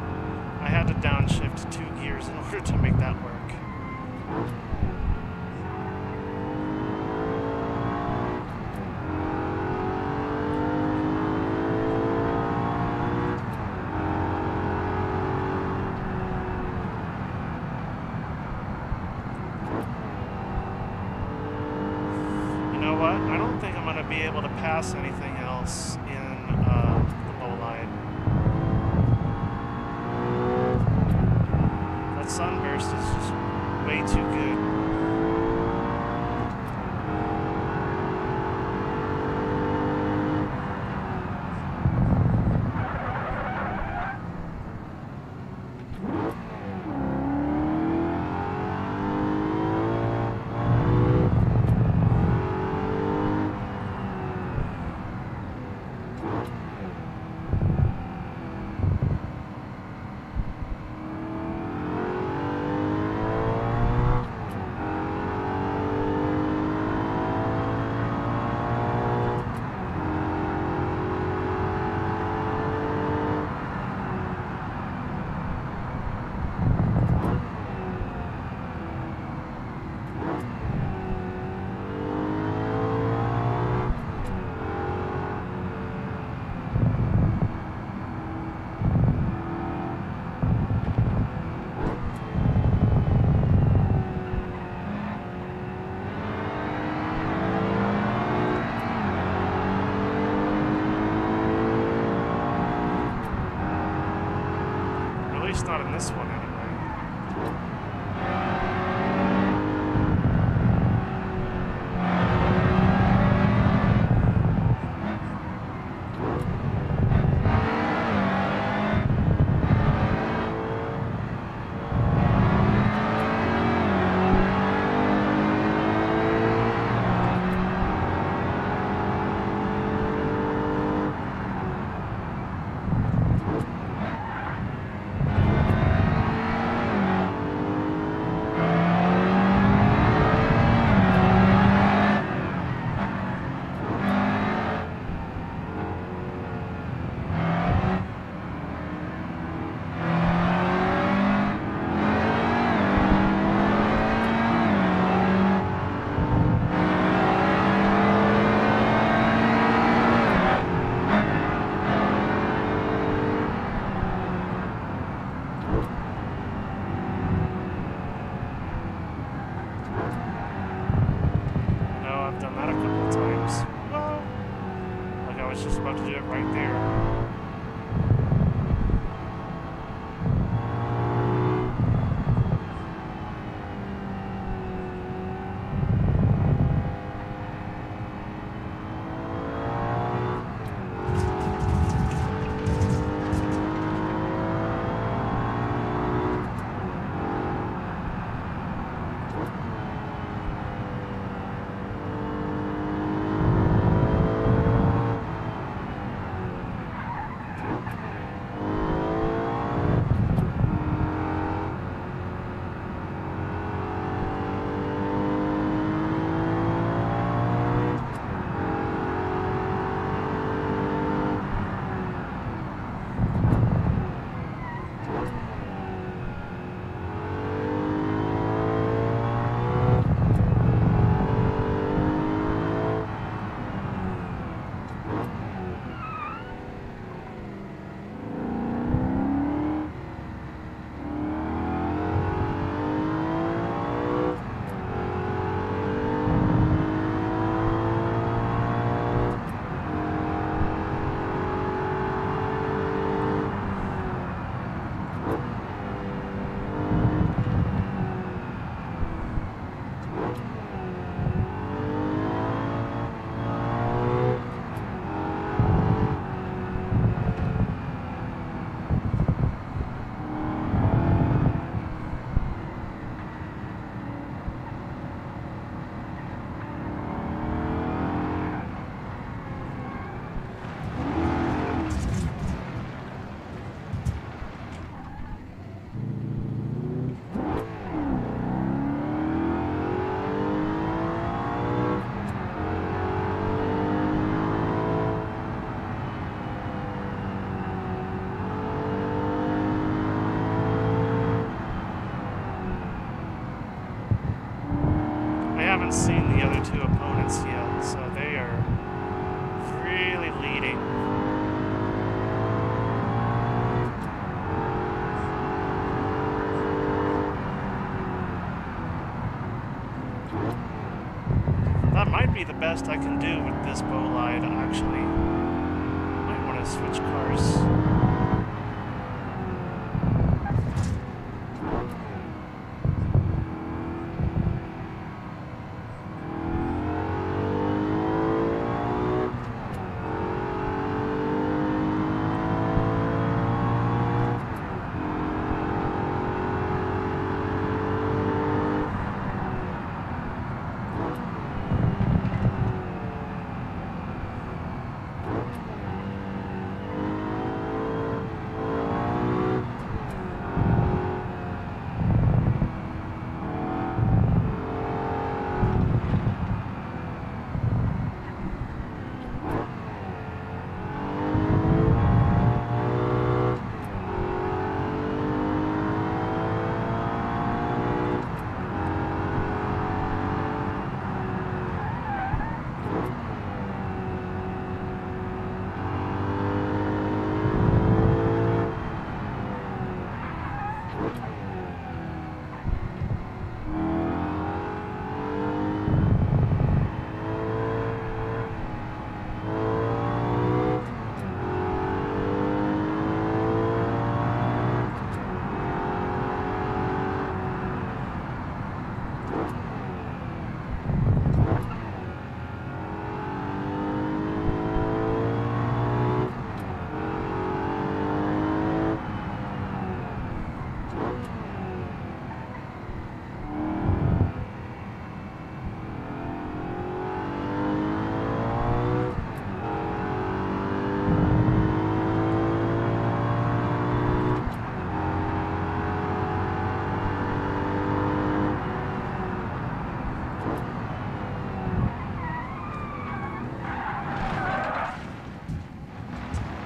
I had to downshift 2 gears in order to make that work. know what? I don't think I'm going to be able to pass anything else in the low line. That sunburst is just way too good. At least not in this one, anyway. Seen the other two opponents yet, so they are really leading. that might be the best I can do with this bolide, actually. Might want to switch cars.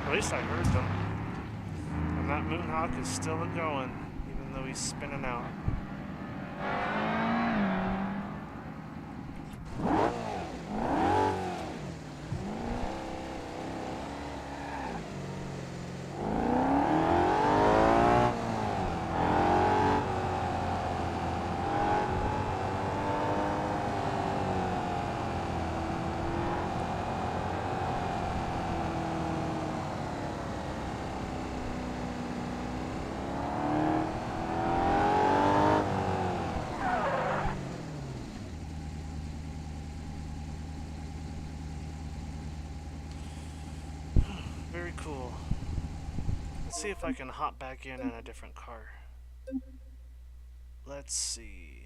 At least I heard them. And that Moonhawk is still a-going, even though he's spinning out. Very cool. Let's see if I can hop back in a different car. Let's see.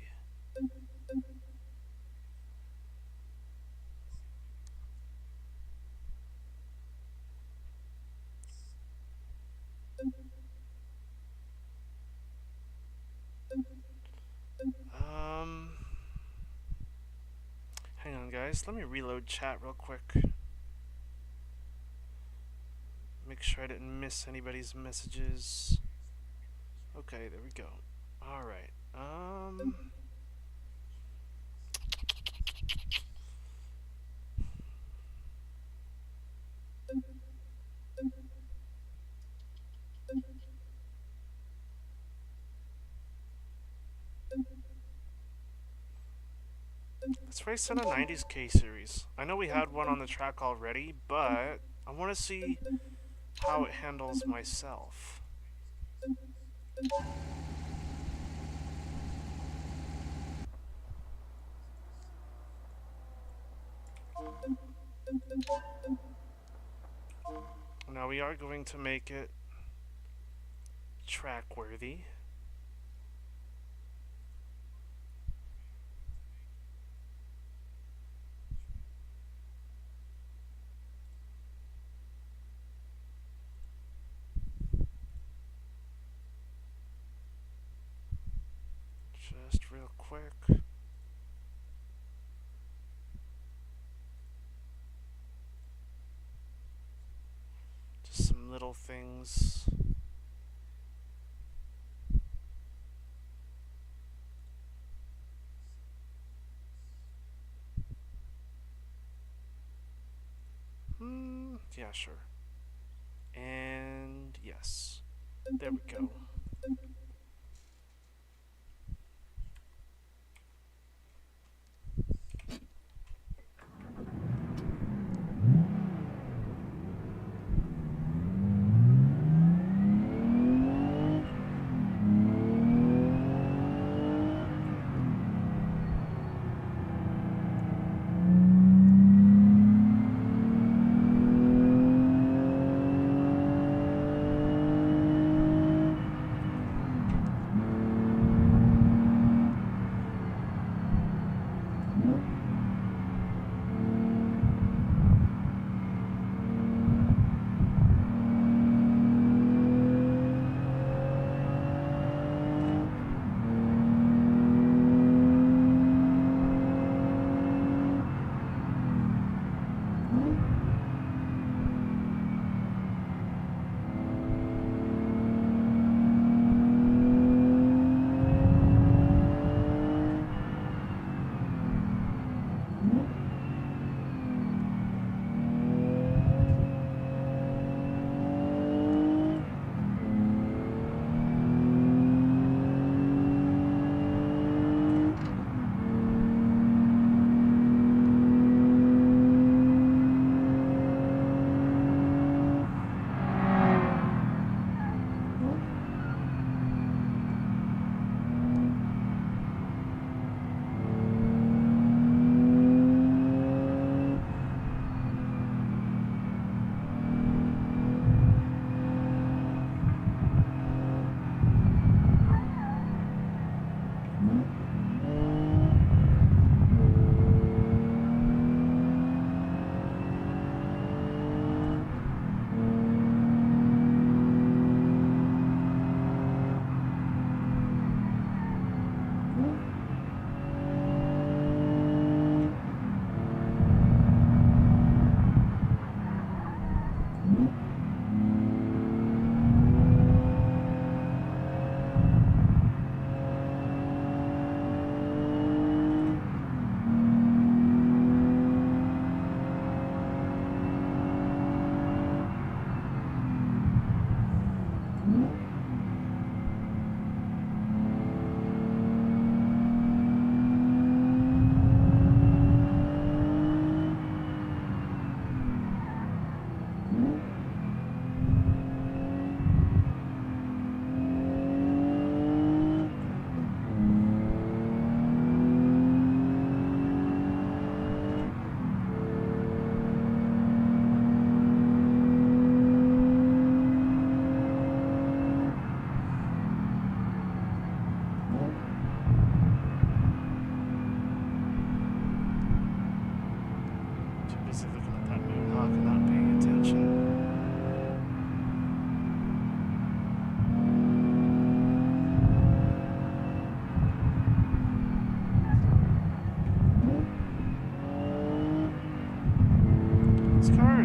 Hang on, guys. Let me reload chat real quick. Make sure I didn't miss anybody's messages. Okay, there we go. Alright. Let's race in a 90s K series. I know we had one on the track already, but I want to see how it handles myself. Now we are going to make it track worthy. Just real quick. Just some little things. Yeah, sure. And yes. There we go.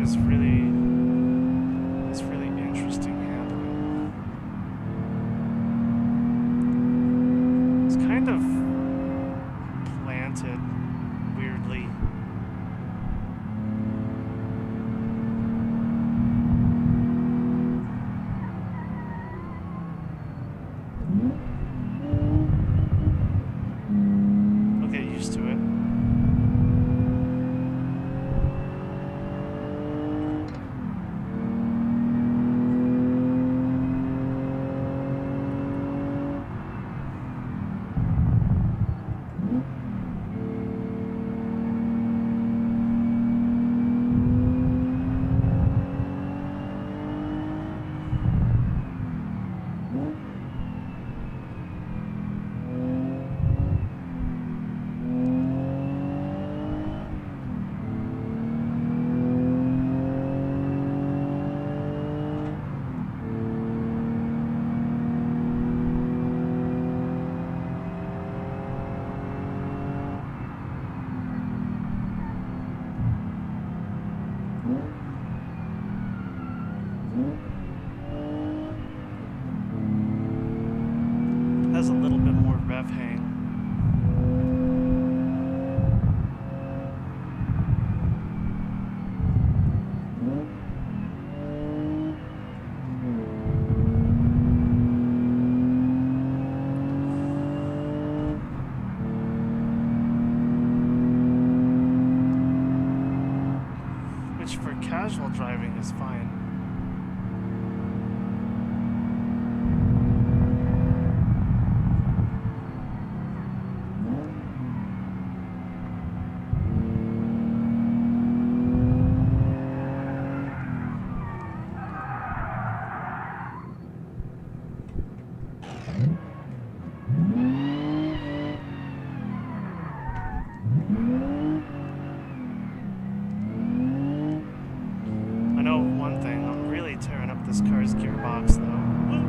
is really interesting happening. It's kind of planted weirdly. I'll get used to it. Has a little bit more rev hang. Which for casual driving is fine. I know one thing, I'm really tearing up this car's gearbox though. Woo!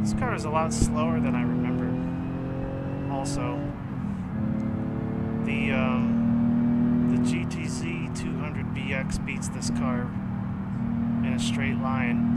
This car is a lot slower than I remember. Also, the GTZ 200BX beats this car in a straight line.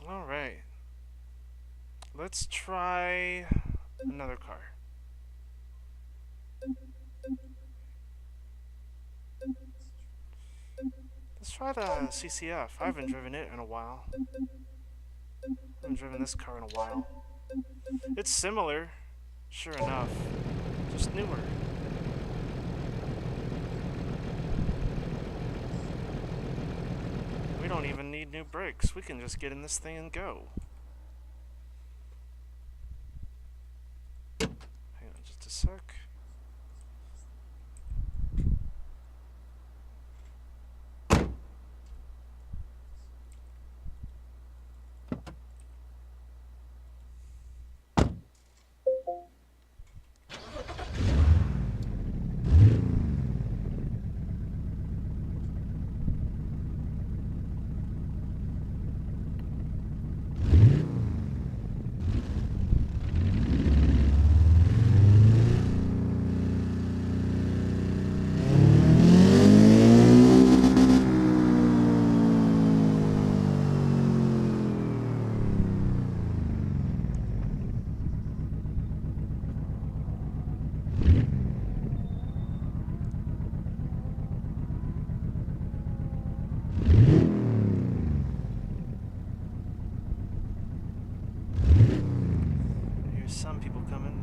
Alright. Let's try another car. Let's try the CCF. I haven't driven it in a while. I haven't driven this car in a while. It's similar, sure enough, just newer. We don't even need new brakes. We can just get in this thing and go. Hang on just a sec. Some people coming.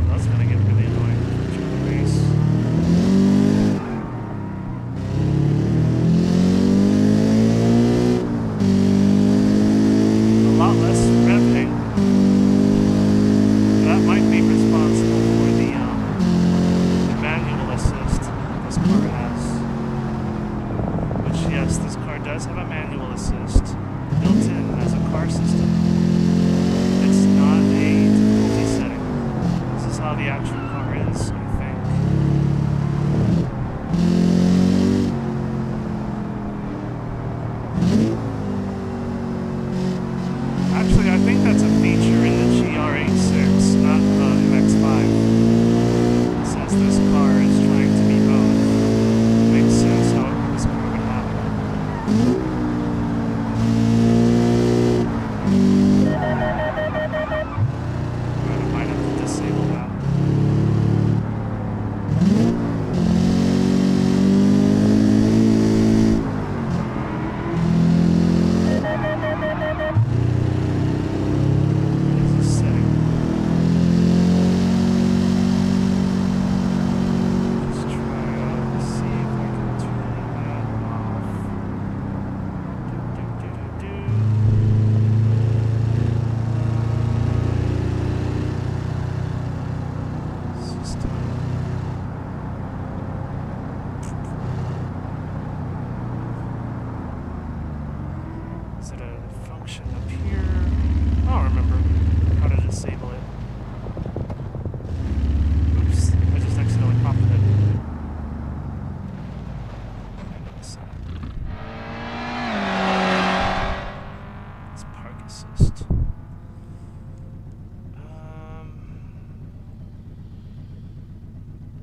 That's gonna get really annoying during the race. A lot less revving. That might be responsible for the manual assist this car has. Which, yes, this car does have a manual assist built in as a car system. It's not a difficulty setting. This is how the actual car is.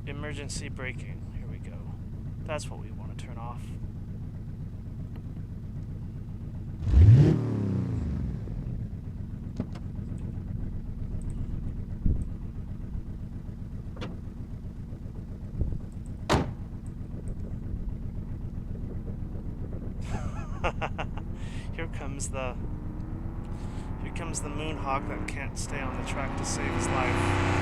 Emergency braking. Here we go. That's what we want to turn off. Here comes the Moonhawk that can't stay on the track to save his life.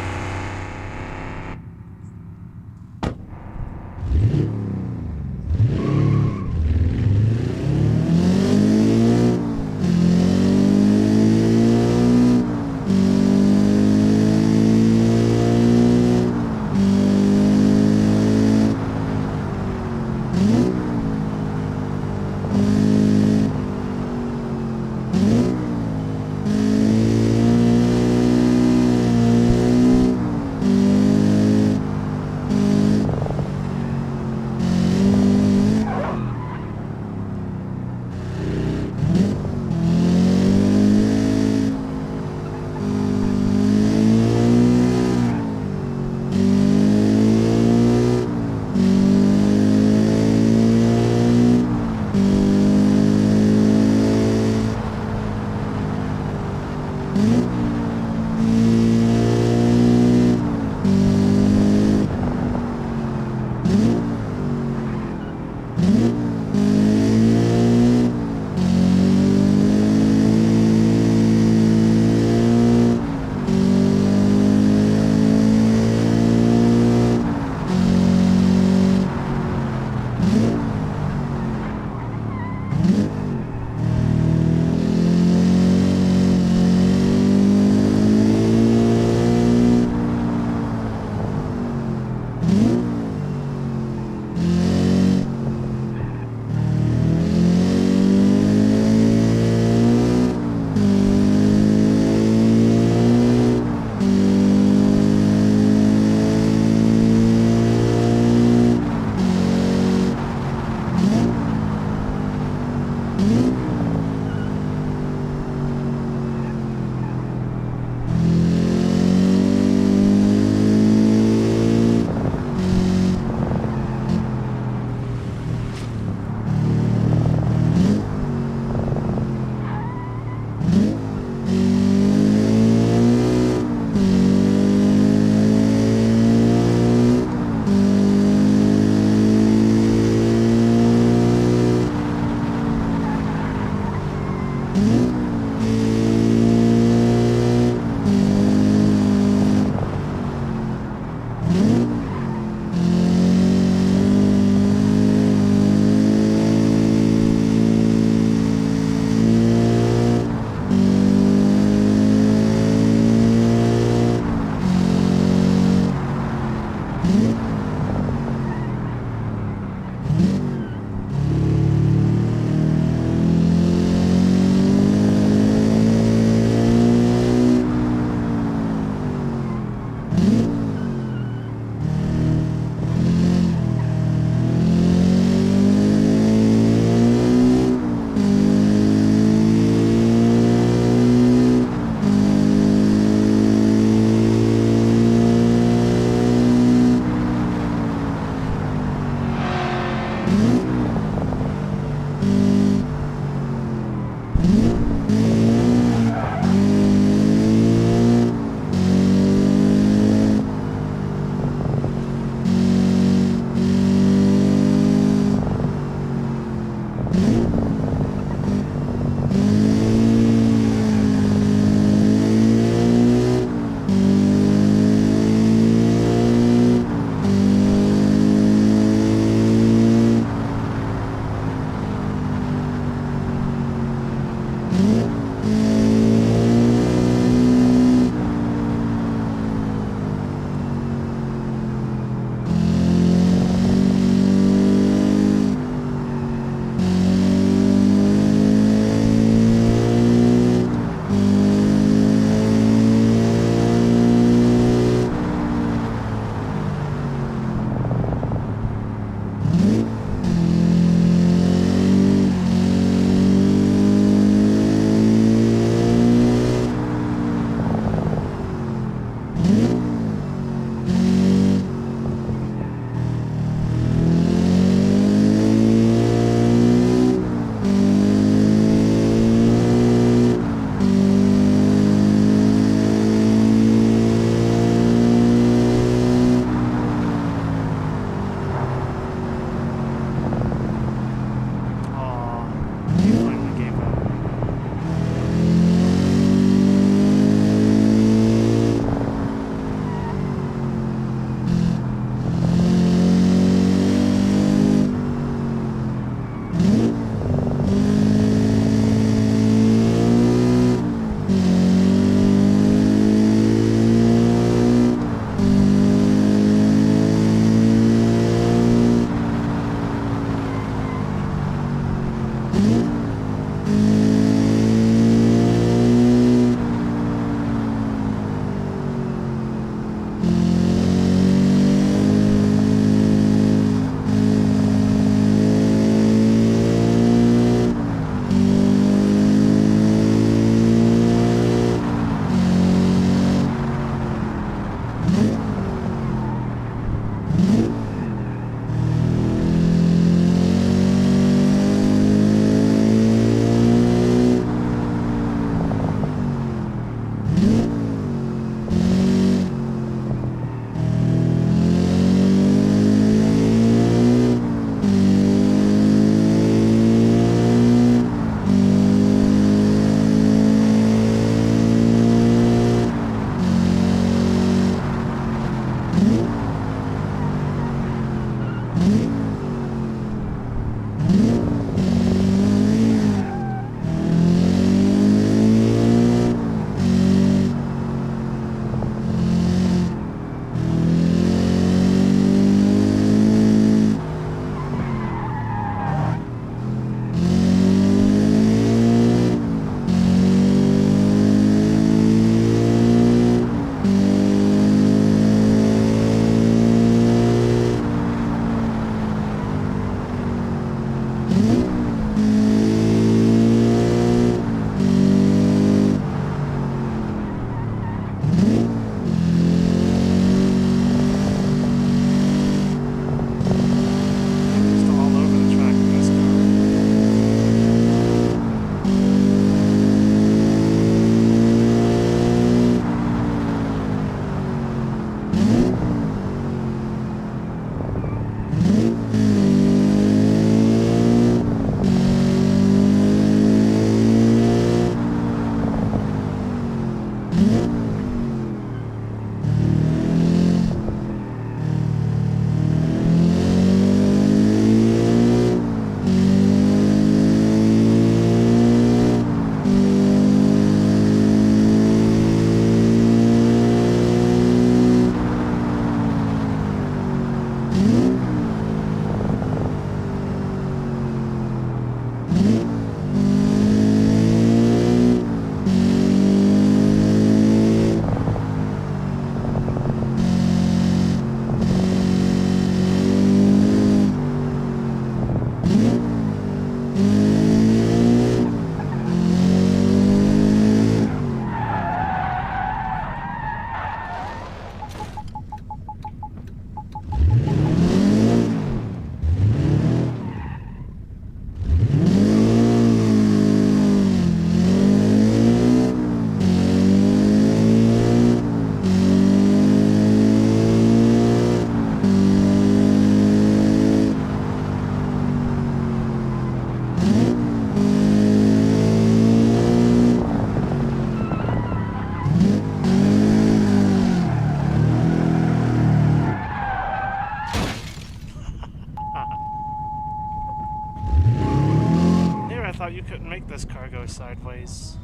couldn't make this car go sideways.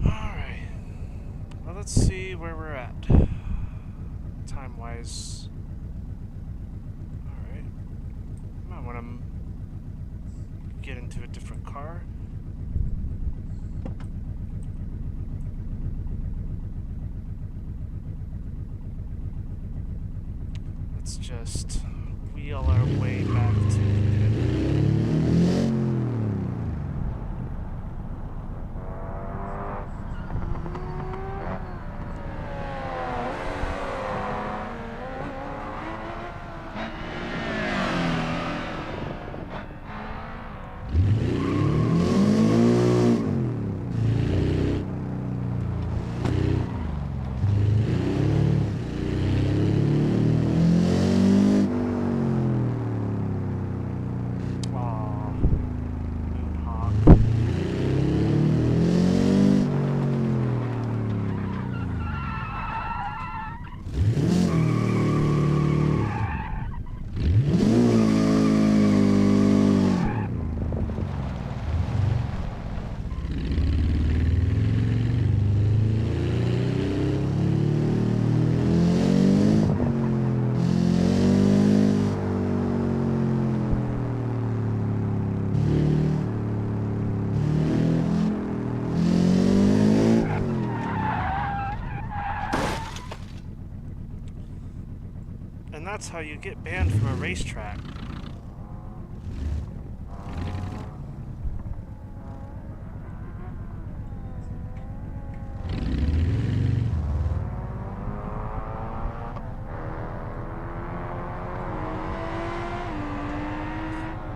Alright. Well, let's see where we're at. Time-wise. Alright. Might want to get into a different car. Let's just wheel our way back to the pit. And that's how you get banned from a racetrack.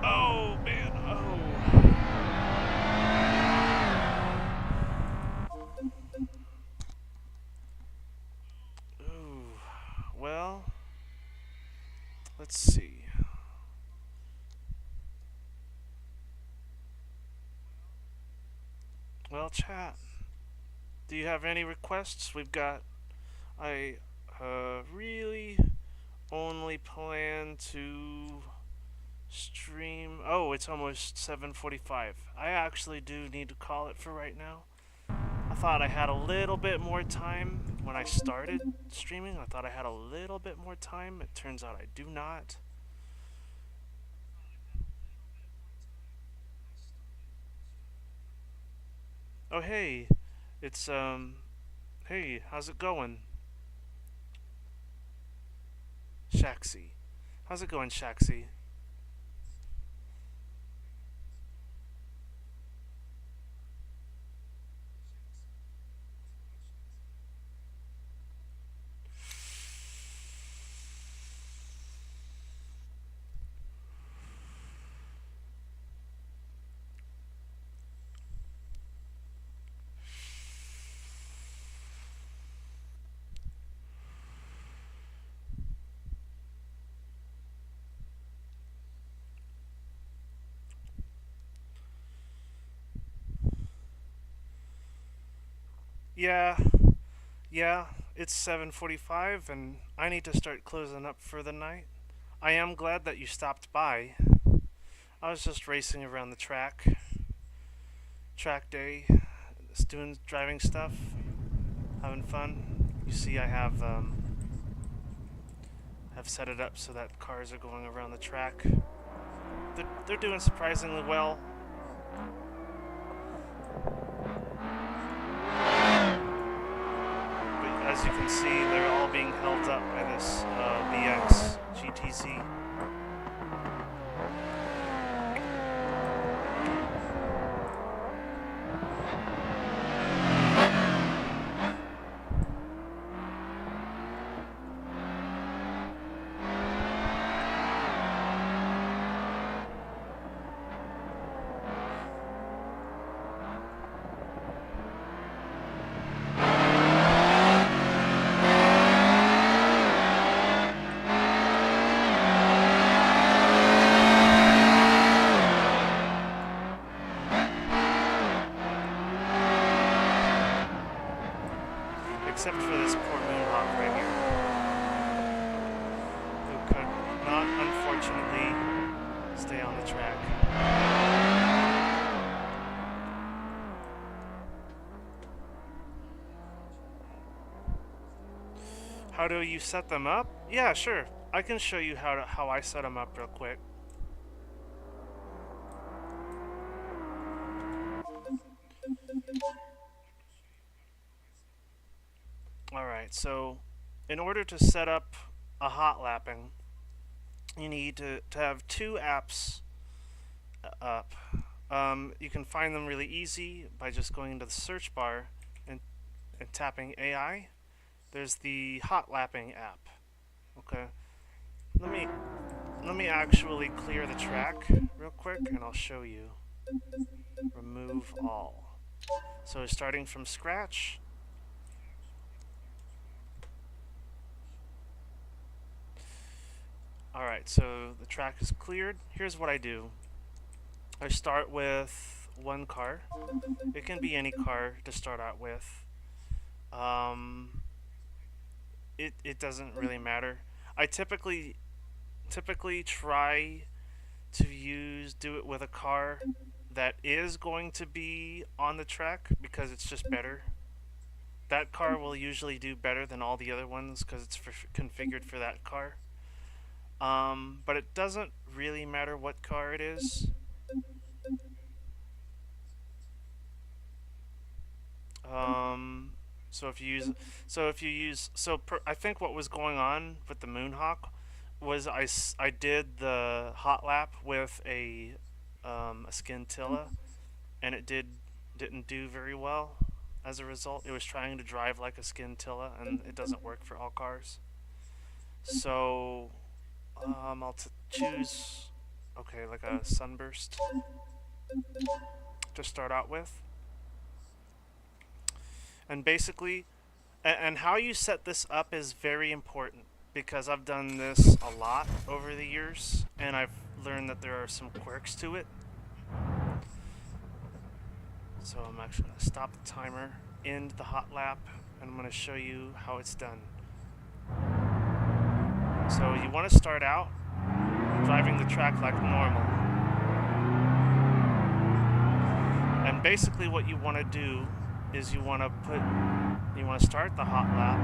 Oh, man, oh. Ooh, well, let's see. Well, chat, do you have any requests? I really only plan to stream. Oh, it's almost 7:45. I actually do need to call it for right now. I thought I had a little bit more time when I started streaming. I thought I had a little bit more time. It turns out I do not. Oh, hey. It's, hey, how's it going? Shaxi. How's it going, Shaxi? Yeah, yeah, it's 7:45 and I need to start closing up for the night. I am glad that you stopped by. I was just racing around the track day, just doing driving stuff, having fun. You see, I have set it up so that cars are going around the track. They're doing surprisingly well. But as you can see, they're all being held up by this BX GTZ. except for this poor moonhawk right here, who could not, unfortunately, stay on the track. How do you set them up? Yeah, sure. I can show you how I set them up real quick. Alright, so in order to set up a hot lapping, you need to have two apps up. You can find them really easy by just going into the search bar and tapping AI. There's the hot lapping app. Okay, let me actually clear the track real quick, and I'll show you. Remove all. So starting from scratch. Alright, so the track is cleared. Here's what I do. I start with one car. It can be any car to start out with. It doesn't really matter. I typically try to do it with a car that is going to be on the track because it's just better. That car will usually do better than all the other ones because it's configured for that car. But it doesn't really matter what car it is. So if you use, I think what was going on with the Moonhawk was I did the hot lap with a scintilla, and didn't do very well. As a result, it was trying to drive like a scintilla, and it doesn't work for all cars. So I'll choose, okay, like a sunburst to start out with. And basically, and how you set this up is very important because I've done this a lot over the years, and I've learned that there are some quirks to it. So I'm actually going to stop the timer, end the hot lap, and I'm going to show you how it's done. So you want to start out driving the track like normal. And basically what you want to do is you want to start the hot lap,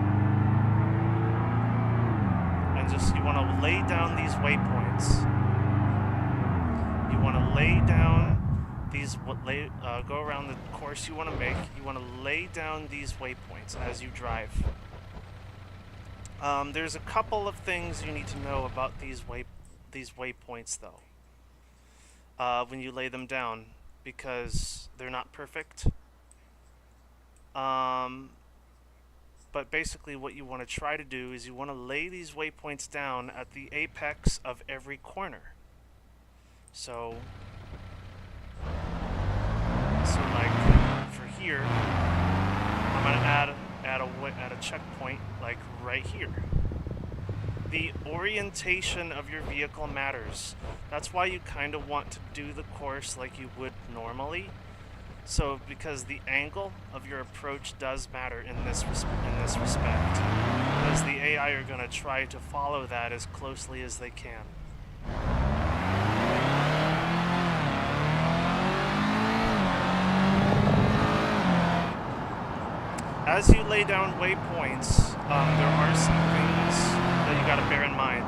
and you want to lay down these waypoints. You want to lay down these, go around the course you want to make. You want to lay down these waypoints as you drive. There's a couple of things you need to know about these waypoints, though, when you lay them down, because they're not perfect. But basically what you want to try to do is you want to lay these waypoints down at the apex of every corner. So like for here, I'm going to add a checkpoint like right here. The orientation of your vehicle matters. That's why you kind of want to do the course like you would normally. So, because the angle of your approach does matter in this respect, because the AI are going to try to follow that as closely as they can. As you lay down waypoints, there are some things that you got to bear in mind,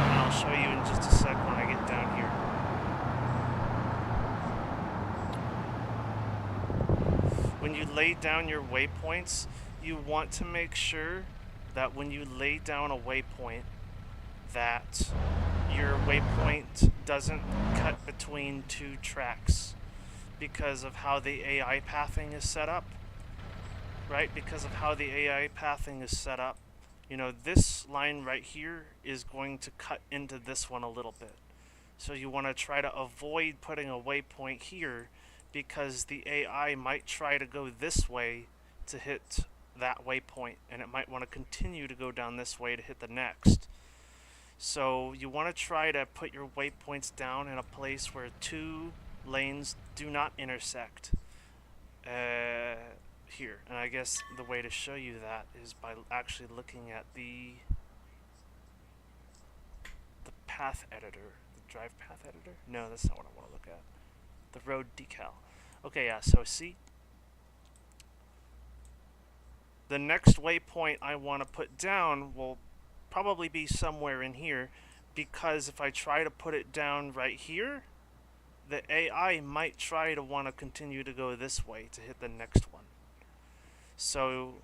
and I'll show you in just a sec when I get down here. When you lay down your waypoints, you want to make sure that when you lay down a waypoint, that your waypoint doesn't cut between two tracks because of how the AI pathing is set up, right? Because of how the AI pathing is set up, you know, this line right here is going to cut into this one a little bit. So you want to try to avoid putting a waypoint here, because the AI might try to go this way to hit that waypoint, and it might want to continue to go down this way to hit the next. So you want to try to put your waypoints down in a place where two lanes do not intersect. here. And I guess the way to show you that is by actually looking at the path editor. The drive path editor? No, that's not what I want to look at. The road decal. Okay, yeah, so see, the next waypoint I want to put down will probably be somewhere in here, because if I try to put it down right here, the AI might try to want to continue to go this way to hit the next one. So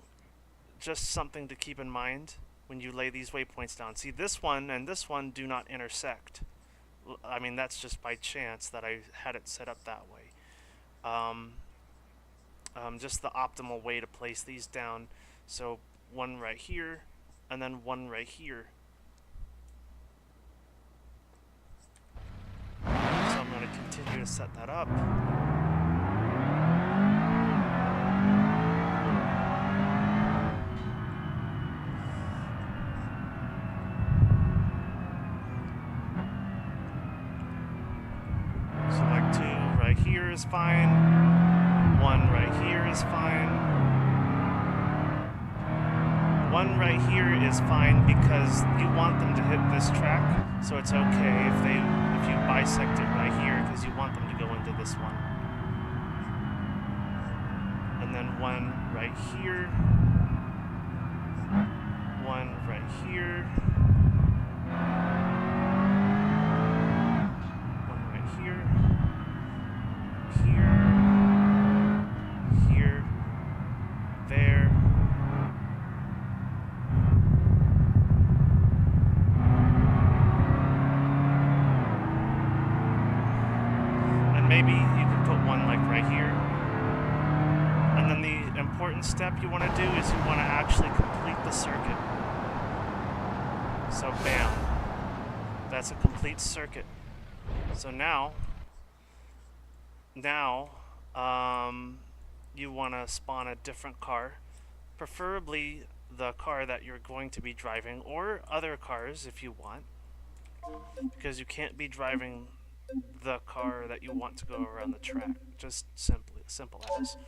just something to keep in mind when you lay these waypoints down. See, this one and this one do not intersect. I mean, that's just by chance that I had it set up that way. Just the optimal way to place these down. So one right here, and then one right here. So I'm going to continue to set that up. So like 2 right here is fine. 1 right here is fine. 1 right here is fine because you want them to hit this track, so it's okay if you bisect it right here because you want them to go into this one. And then 1 right here, 1 right here, 1 right here, here, here, there. Maybe you can put 1 like right here. And then the important step you want to do is you want to actually complete the circuit. So bam, that's a complete circuit. So now you want to spawn a different car, preferably the car that you're going to be driving, or other cars if you want, because you can't be driving the car that you want to go around the track. Just simple as.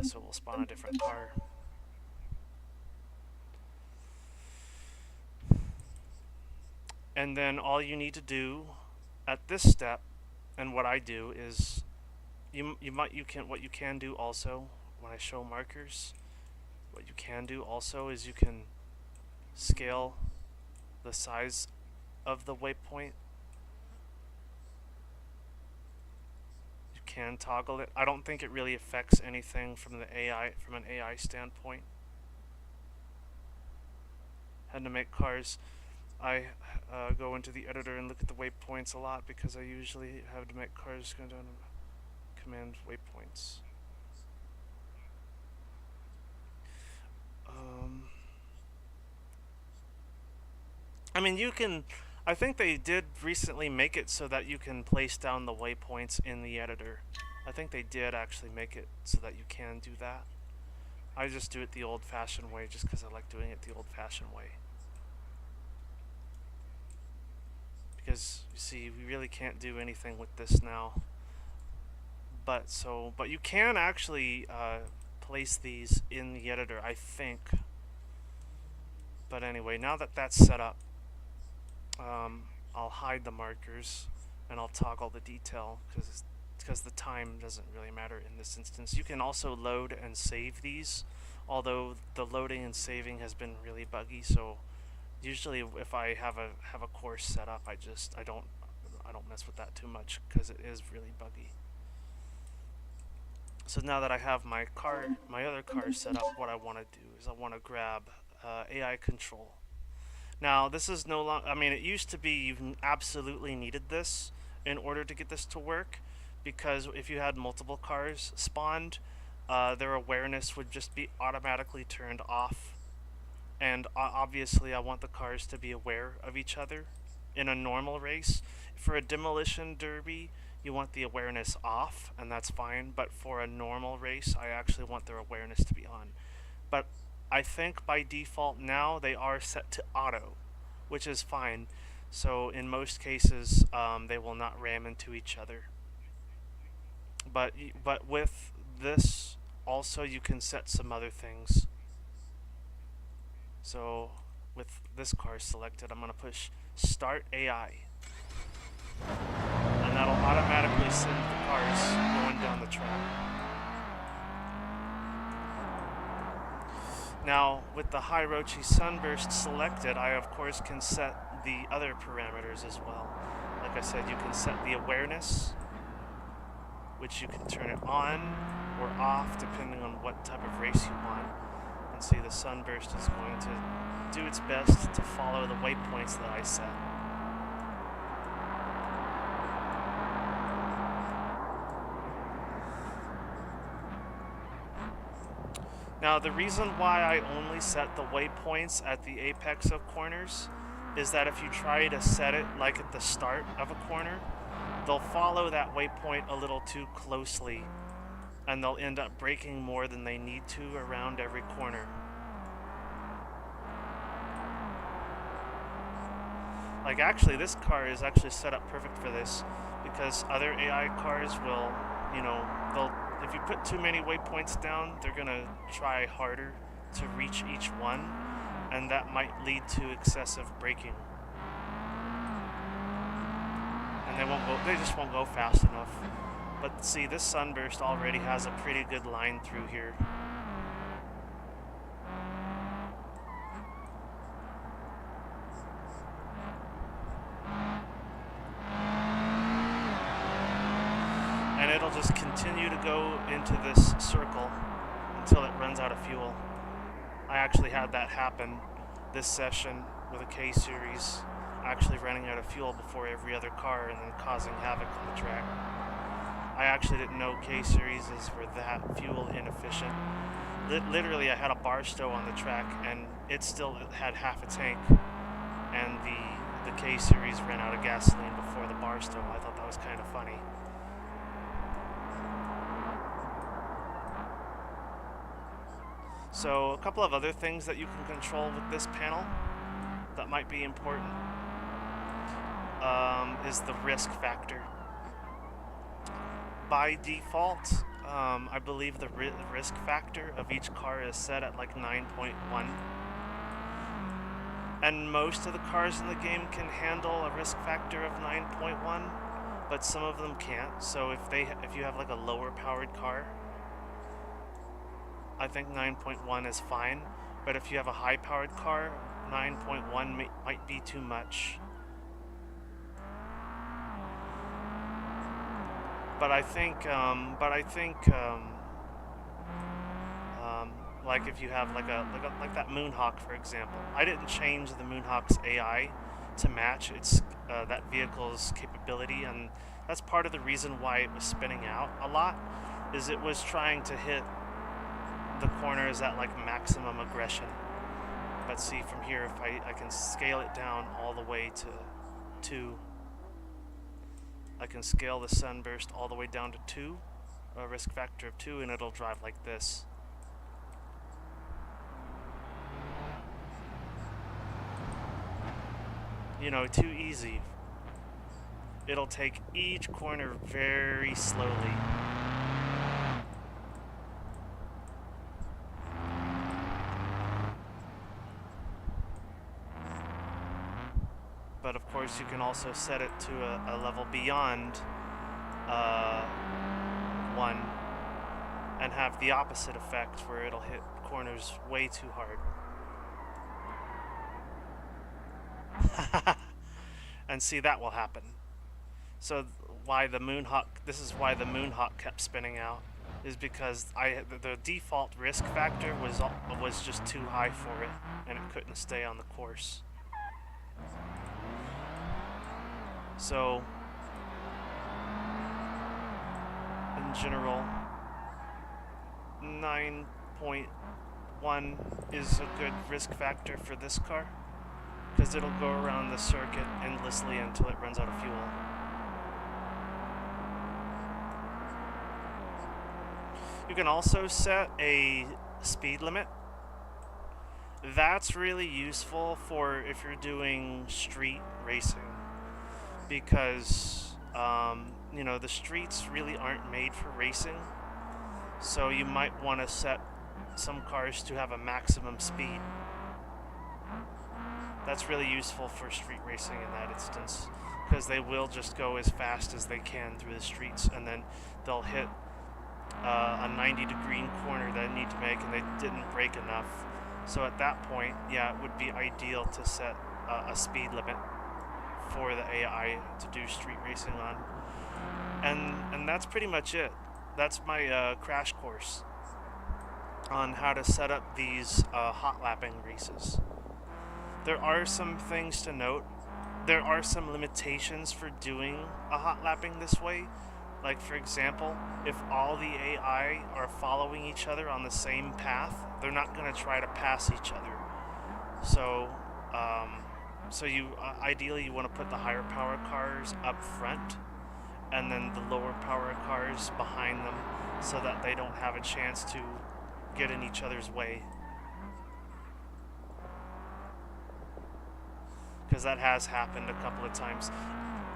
So we'll spawn a different car. And then all you need to do at this step, and what I do is, what you can do also when I show markers, what you can do also is you can scale the size of the waypoint. Can toggle it. I don't think it really affects anything from an AI standpoint. Had to make cars. I go into the editor and look at the waypoints a lot because I usually have to make cars go down and command waypoints. I mean, you can. I think they did recently make it so that you can place down the waypoints in the editor. I think they did actually make it so that you can do that. I just do it the old-fashioned way just because I like doing it the old-fashioned way. Because, you see, we really can't do anything with this now. But you can actually place these in the editor, I think. But anyway, now that that's set up, I'll hide the markers and I'll toggle the detail because the time doesn't really matter in this instance. You can also load and save these, although the loading and saving has been really buggy. So usually, if I have a course set up, I don't mess with that too much because it is really buggy. So now that I have my other car set up, what I want to do is I want to grab AI control. Now, this is no longer, I mean, it used to be you absolutely needed this in order to get this to work, because if you had multiple cars spawned, their awareness would just be automatically turned off. And obviously, I want the cars to be aware of each other in a normal race. For a demolition derby, you want the awareness off, and that's fine. But for a normal race, I actually want their awareness to be on. But I think by default now they are set to auto, which is fine. So in most cases, they will not ram into each other. But with this Also, you can set some other things. So with this car selected, I'm going to push Start AI. And that'll automatically send the cars going down the track. Now, with the Hirochi Sunburst selected, I of course can set the other parameters as well. Like I said, you can set the awareness, which you can turn it on or off depending on what type of race you want. And see, the Sunburst is going to do its best to follow the waypoints that I set. Now, the reason why I only set the waypoints at the apex of corners is that if you try to set it like at the start of a corner, they'll follow that waypoint a little too closely, and they'll end up braking more than they need to around every corner. Like, actually, this car is actually set up perfect for this, because other AI cars will, if you put too many waypoints down, they're gonna try harder to reach each one, and that might lead to excessive braking. And they just won't go fast enough. But see, this Sunburst already has a pretty good line through here. And it'll just continue to go into this circle until it runs out of fuel. I actually had that happen this session with a K-Series, actually running out of fuel before every other car and then causing havoc on the track. I actually didn't know K-Series were that fuel inefficient. Literally, I had a bar stow on the track and it still had half a tank, and the K-Series ran out of gasoline before the bar stow. I thought that was kind of funny. So a couple of other things that you can control with this panel that might be important is the risk factor. By default, I believe the risk factor of each car is set at like 9.1. And most of the cars in the game can handle a risk factor of 9.1, but some of them can't. So if you have like a lower powered car, I think 9.1 is fine, but if you have a high-powered car, 9.1 might be too much. But I think, like if you have like that Moonhawk, for example, I didn't change the Moonhawk's AI to match its that vehicle's capability, and that's part of the reason why it was spinning out a lot, is it was trying to hit the corners at like maximum aggression. But see, from here, if I can scale it down all the way to 2, I can scale the Sunburst all the way down to 2, a risk factor of 2, and it'll drive like this. Too easy. It'll take each corner very slowly. But of course, you can also set it to a level beyond 1 and have the opposite effect where it'll hit corners way too hard. And see, that will happen. So this is why the Moonhawk kept spinning out, is because the default risk factor was just too high for it, and it couldn't stay on the course. So, in general, 9.1 is a good risk factor for this car, because it'll go around the circuit endlessly until it runs out of fuel. You can also set a speed limit. That's really useful for if you're doing street racing, because the streets really aren't made for racing. So you might want to set some cars to have a maximum speed. That's really useful for street racing in that instance, because they will just go as fast as they can through the streets, and then they'll hit a 90-degree corner that they need to make, and they didn't brake enough. So at that point, yeah, it would be ideal to set a speed limit for the AI to do street racing on. And that's pretty much it. That's my crash course on how to set up these hot lapping races. There are some things to note. There are some limitations for doing a hot lapping this way. Like, for example, if all the AI are following each other on the same path, they're not going to try to pass each other. So, you ideally you want to put the higher power cars up front, and then the lower power cars behind them, so that they don't have a chance to get in each other's way. Because that has happened a couple of times.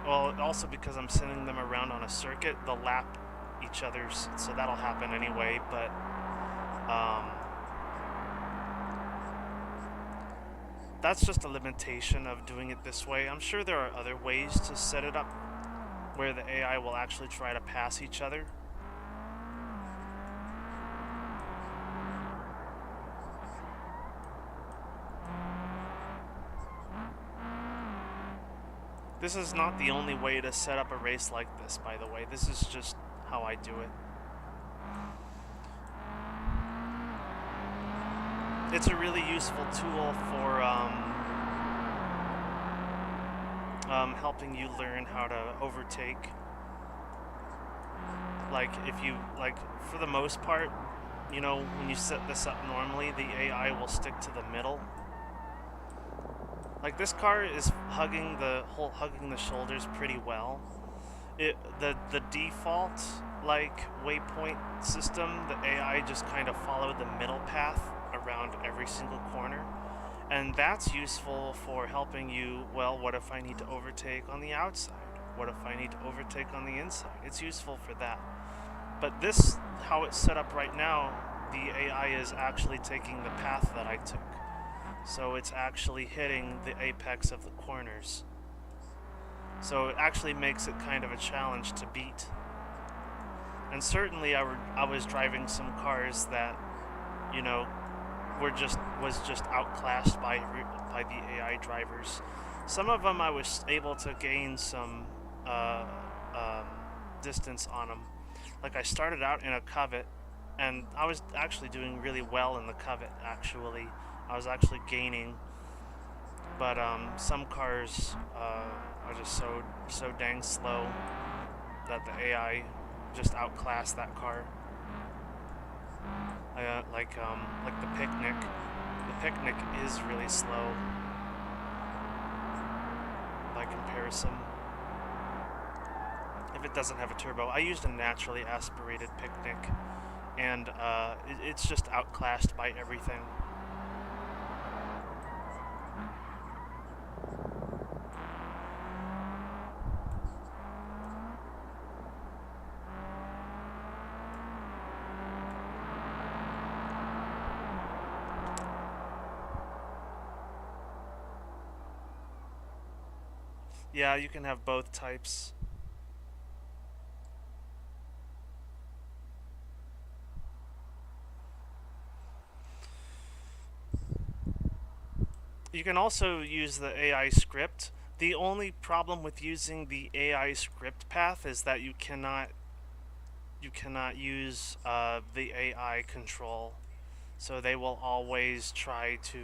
Well, also because I'm sending them around on a circuit, they'll lap each other's, so that'll happen anyway, but that's just a limitation of doing it this way. I'm sure there are other ways to set it up where the AI will actually try to pass each other. This is not the only way to set up a race like this, by the way. This is just how I do it. It's a really useful tool for helping you learn how to overtake. Like, if you, like, for the most part, you know, when you set this up normally, the AI will stick to the middle. Like, this car is hugging the shoulders pretty well. The default, like, waypoint system, the AI just kind of followed the middle path around every single corner. And that's useful for helping you, well, what if I need to overtake on the outside? What if I need to overtake on the inside? It's useful for that. But this, how it's set up right now, the AI is actually taking the path that I took. So it's actually hitting the apex of the corners. So it actually makes it kind of a challenge to beat. And certainly I was driving some cars that, you know, was just outclassed by the AI drivers. Some of them I was able to gain some distance on them. Like, I started out in a Covet, and I was actually doing really well in the Covet. Actually, I was actually gaining, but some cars are just so dang slow that the AI just outclassed that car. Like the Picnic. The Picnic is really slow by comparison. If it doesn't have a turbo, I used a naturally aspirated Picnic, and it's just outclassed by everything. Yeah, you can have both types. You can also use the AI script. The only problem with using the AI script path is that you cannot use the AI control. So they will always try to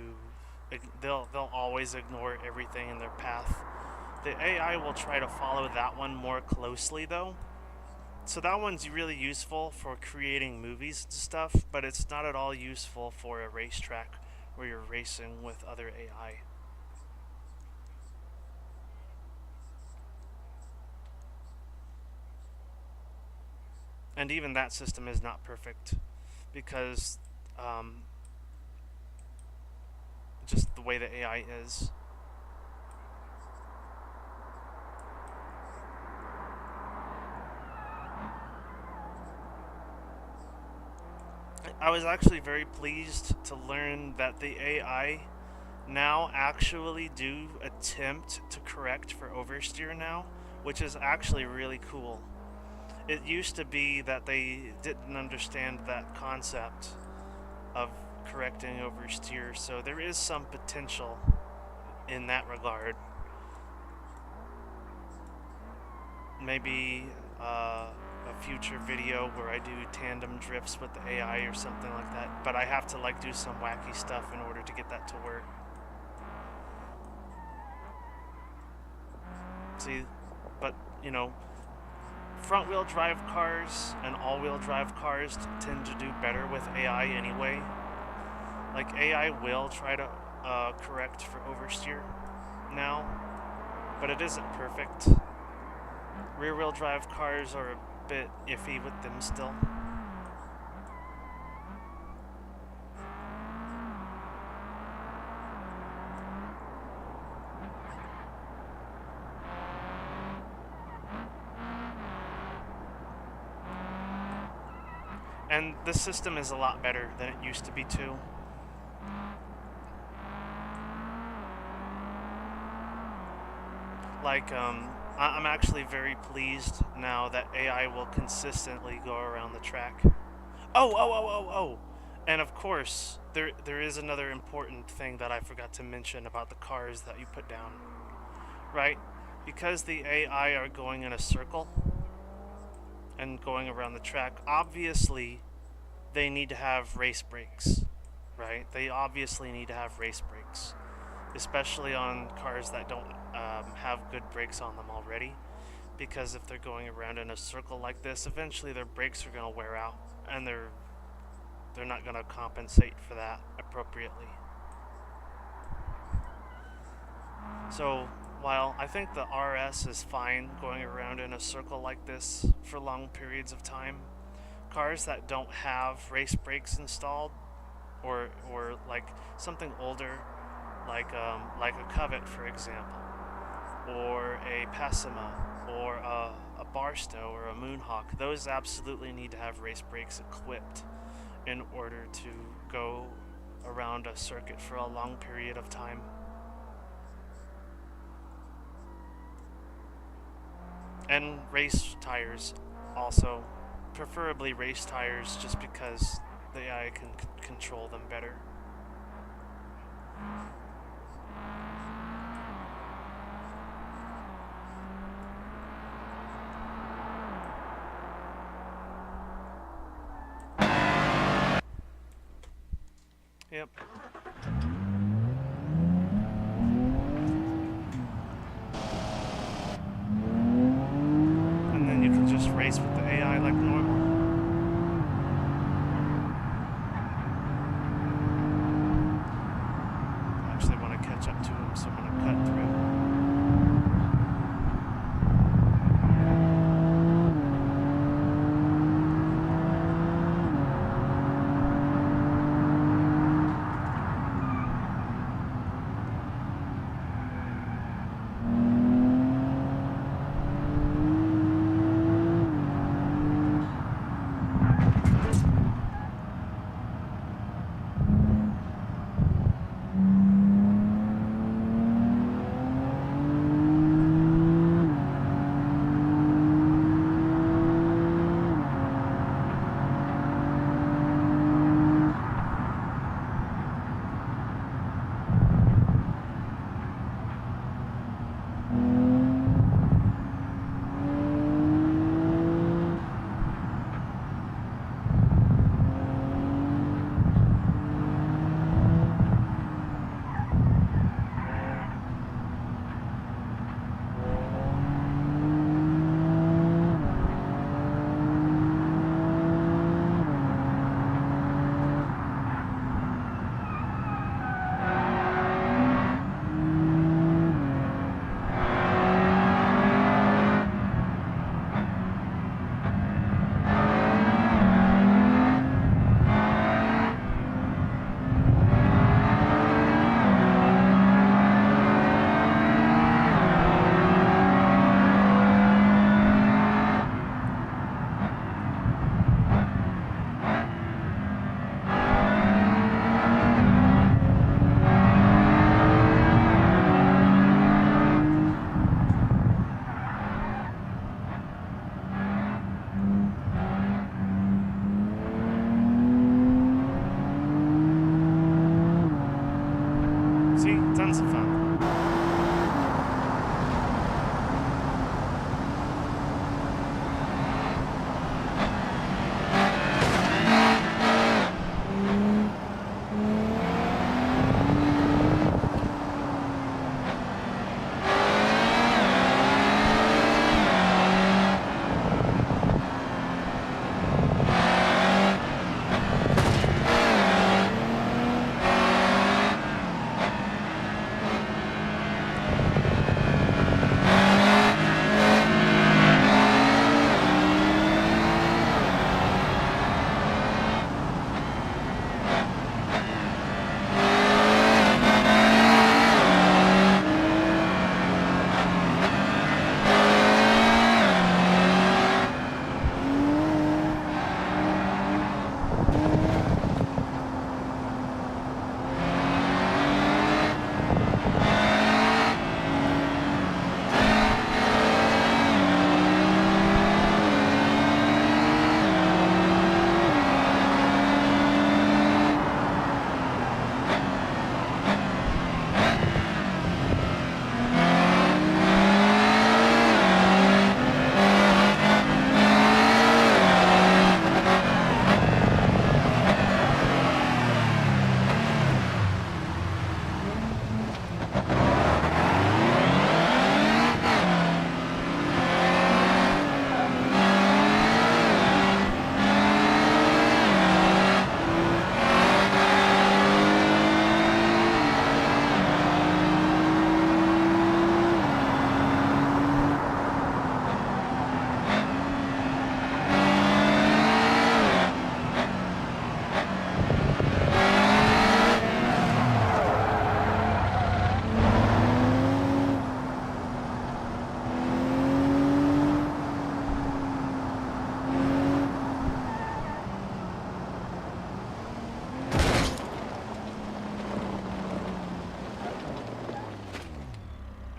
they'll always ignore everything in their path. The AI will try to follow that one more closely though. So that one's really useful for creating movies and stuff, but it's not at all useful for a racetrack where you're racing with other AI. And even that system is not perfect because just the way the AI is. I was actually very pleased to learn that the AI now actually do attempt to correct for oversteer now, which is actually really cool. It used to be that they didn't understand that concept of correcting oversteer, so there is some potential in that regard. Maybe a future video where I do tandem drifts with the AI or something like that, but I have to like do some wacky stuff in order to get that to work. See, but you know, front wheel drive cars and all wheel drive cars tend to do better with AI anyway. Like AI will try to correct for oversteer now, but it isn't perfect. Rear wheel drive cars are a bit iffy with them still. And the system is a lot better than it used to be too. Like, I'm actually very pleased now that AI will consistently go around the track. Oh! And of course, there is another important thing that I forgot to mention about the cars that you put down. Right? Because the AI are going in a circle and going around the track, obviously they need to have race brakes. Right? They obviously need to have race brakes, especially on cars that don't have good brakes on them already, because if they're going around in a circle like this, eventually their brakes are going to wear out, and they're not going to compensate for that appropriately. So while I think the RS is fine going around in a circle like this for long periods of time, cars that don't have race brakes installed, or like something older, like a Covet, for example, or a Passima, or a Barstow, or a Moonhawk, those absolutely need to have race brakes equipped in order to go around a circuit for a long period of time. And race tires also, preferably race tires, just because the AI can control them better. Yep. And then you can just race with the AI like normal. I actually want to catch up to him, so I'm going to cut through.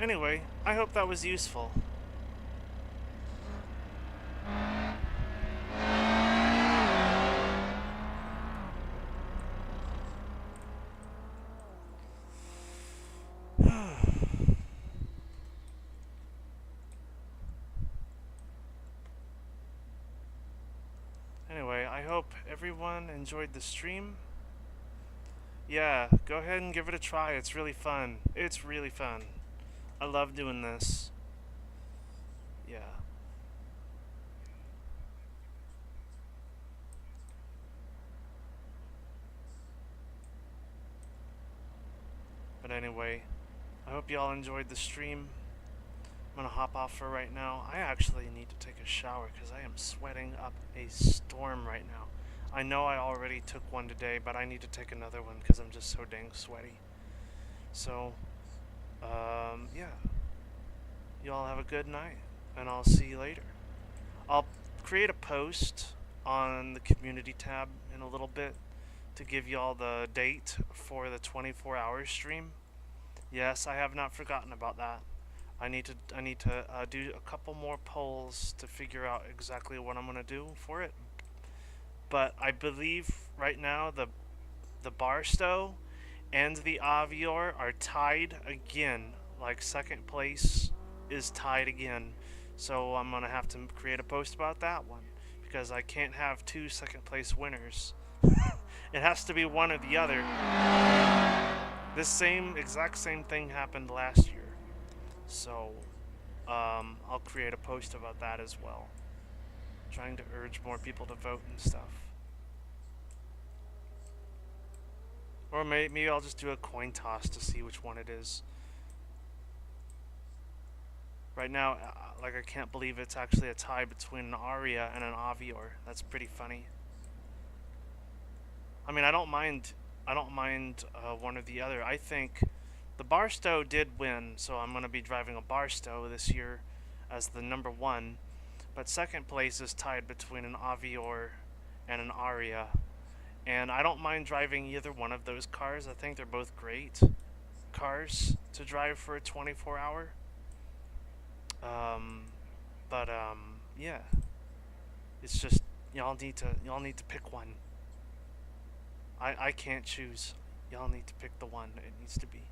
Anyway, I hope that was useful. Anyway, I hope everyone enjoyed the stream. Yeah, go ahead and give it a try. It's really fun. It's really fun. I love doing this. Yeah. But anyway, I hope y'all enjoyed the stream. I'm gonna hop off for right now. I actually need to take a shower because I am sweating up a storm right now. I know I already took one today, but I need to take another one because I'm just so dang sweaty. So, yeah. Y'all have a good night, and I'll see you later. I'll create a post on the community tab in a little bit to give y'all the date for the 24-hour stream. Yes, I have not forgotten about that. I need to do a couple more polls to figure out exactly what I'm gonna do for it. But I believe right now the Barstow and the Avior are tied again. Like second place is tied again. So I'm gonna have to create a post about that one because I can't have two second place winners. It has to be one or the other. This same exact same thing happened last year. So I'll create a post about that as well. Trying to urge more people to vote and stuff. Or maybe I'll just do a coin toss to see which one it is. Right now, like I can't believe it's actually a tie between an Aria and an Avior. That's pretty funny. I mean, I don't mind. I don't mind one or the other. I think the Barstow did win, so I'm gonna be driving a Barstow this year as the number one. But second place is tied between an Avior and an Aria, and I don't mind driving either one of those cars. I think they're both great cars to drive for a 24-hour. Um, but yeah, it's just y'all need to pick one. I can't choose. Y'all need to pick the one it needs to be.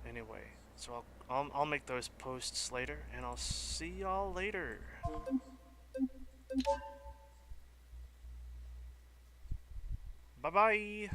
Anyway, so I'll make those posts later, and I'll see y'all later. Bye bye.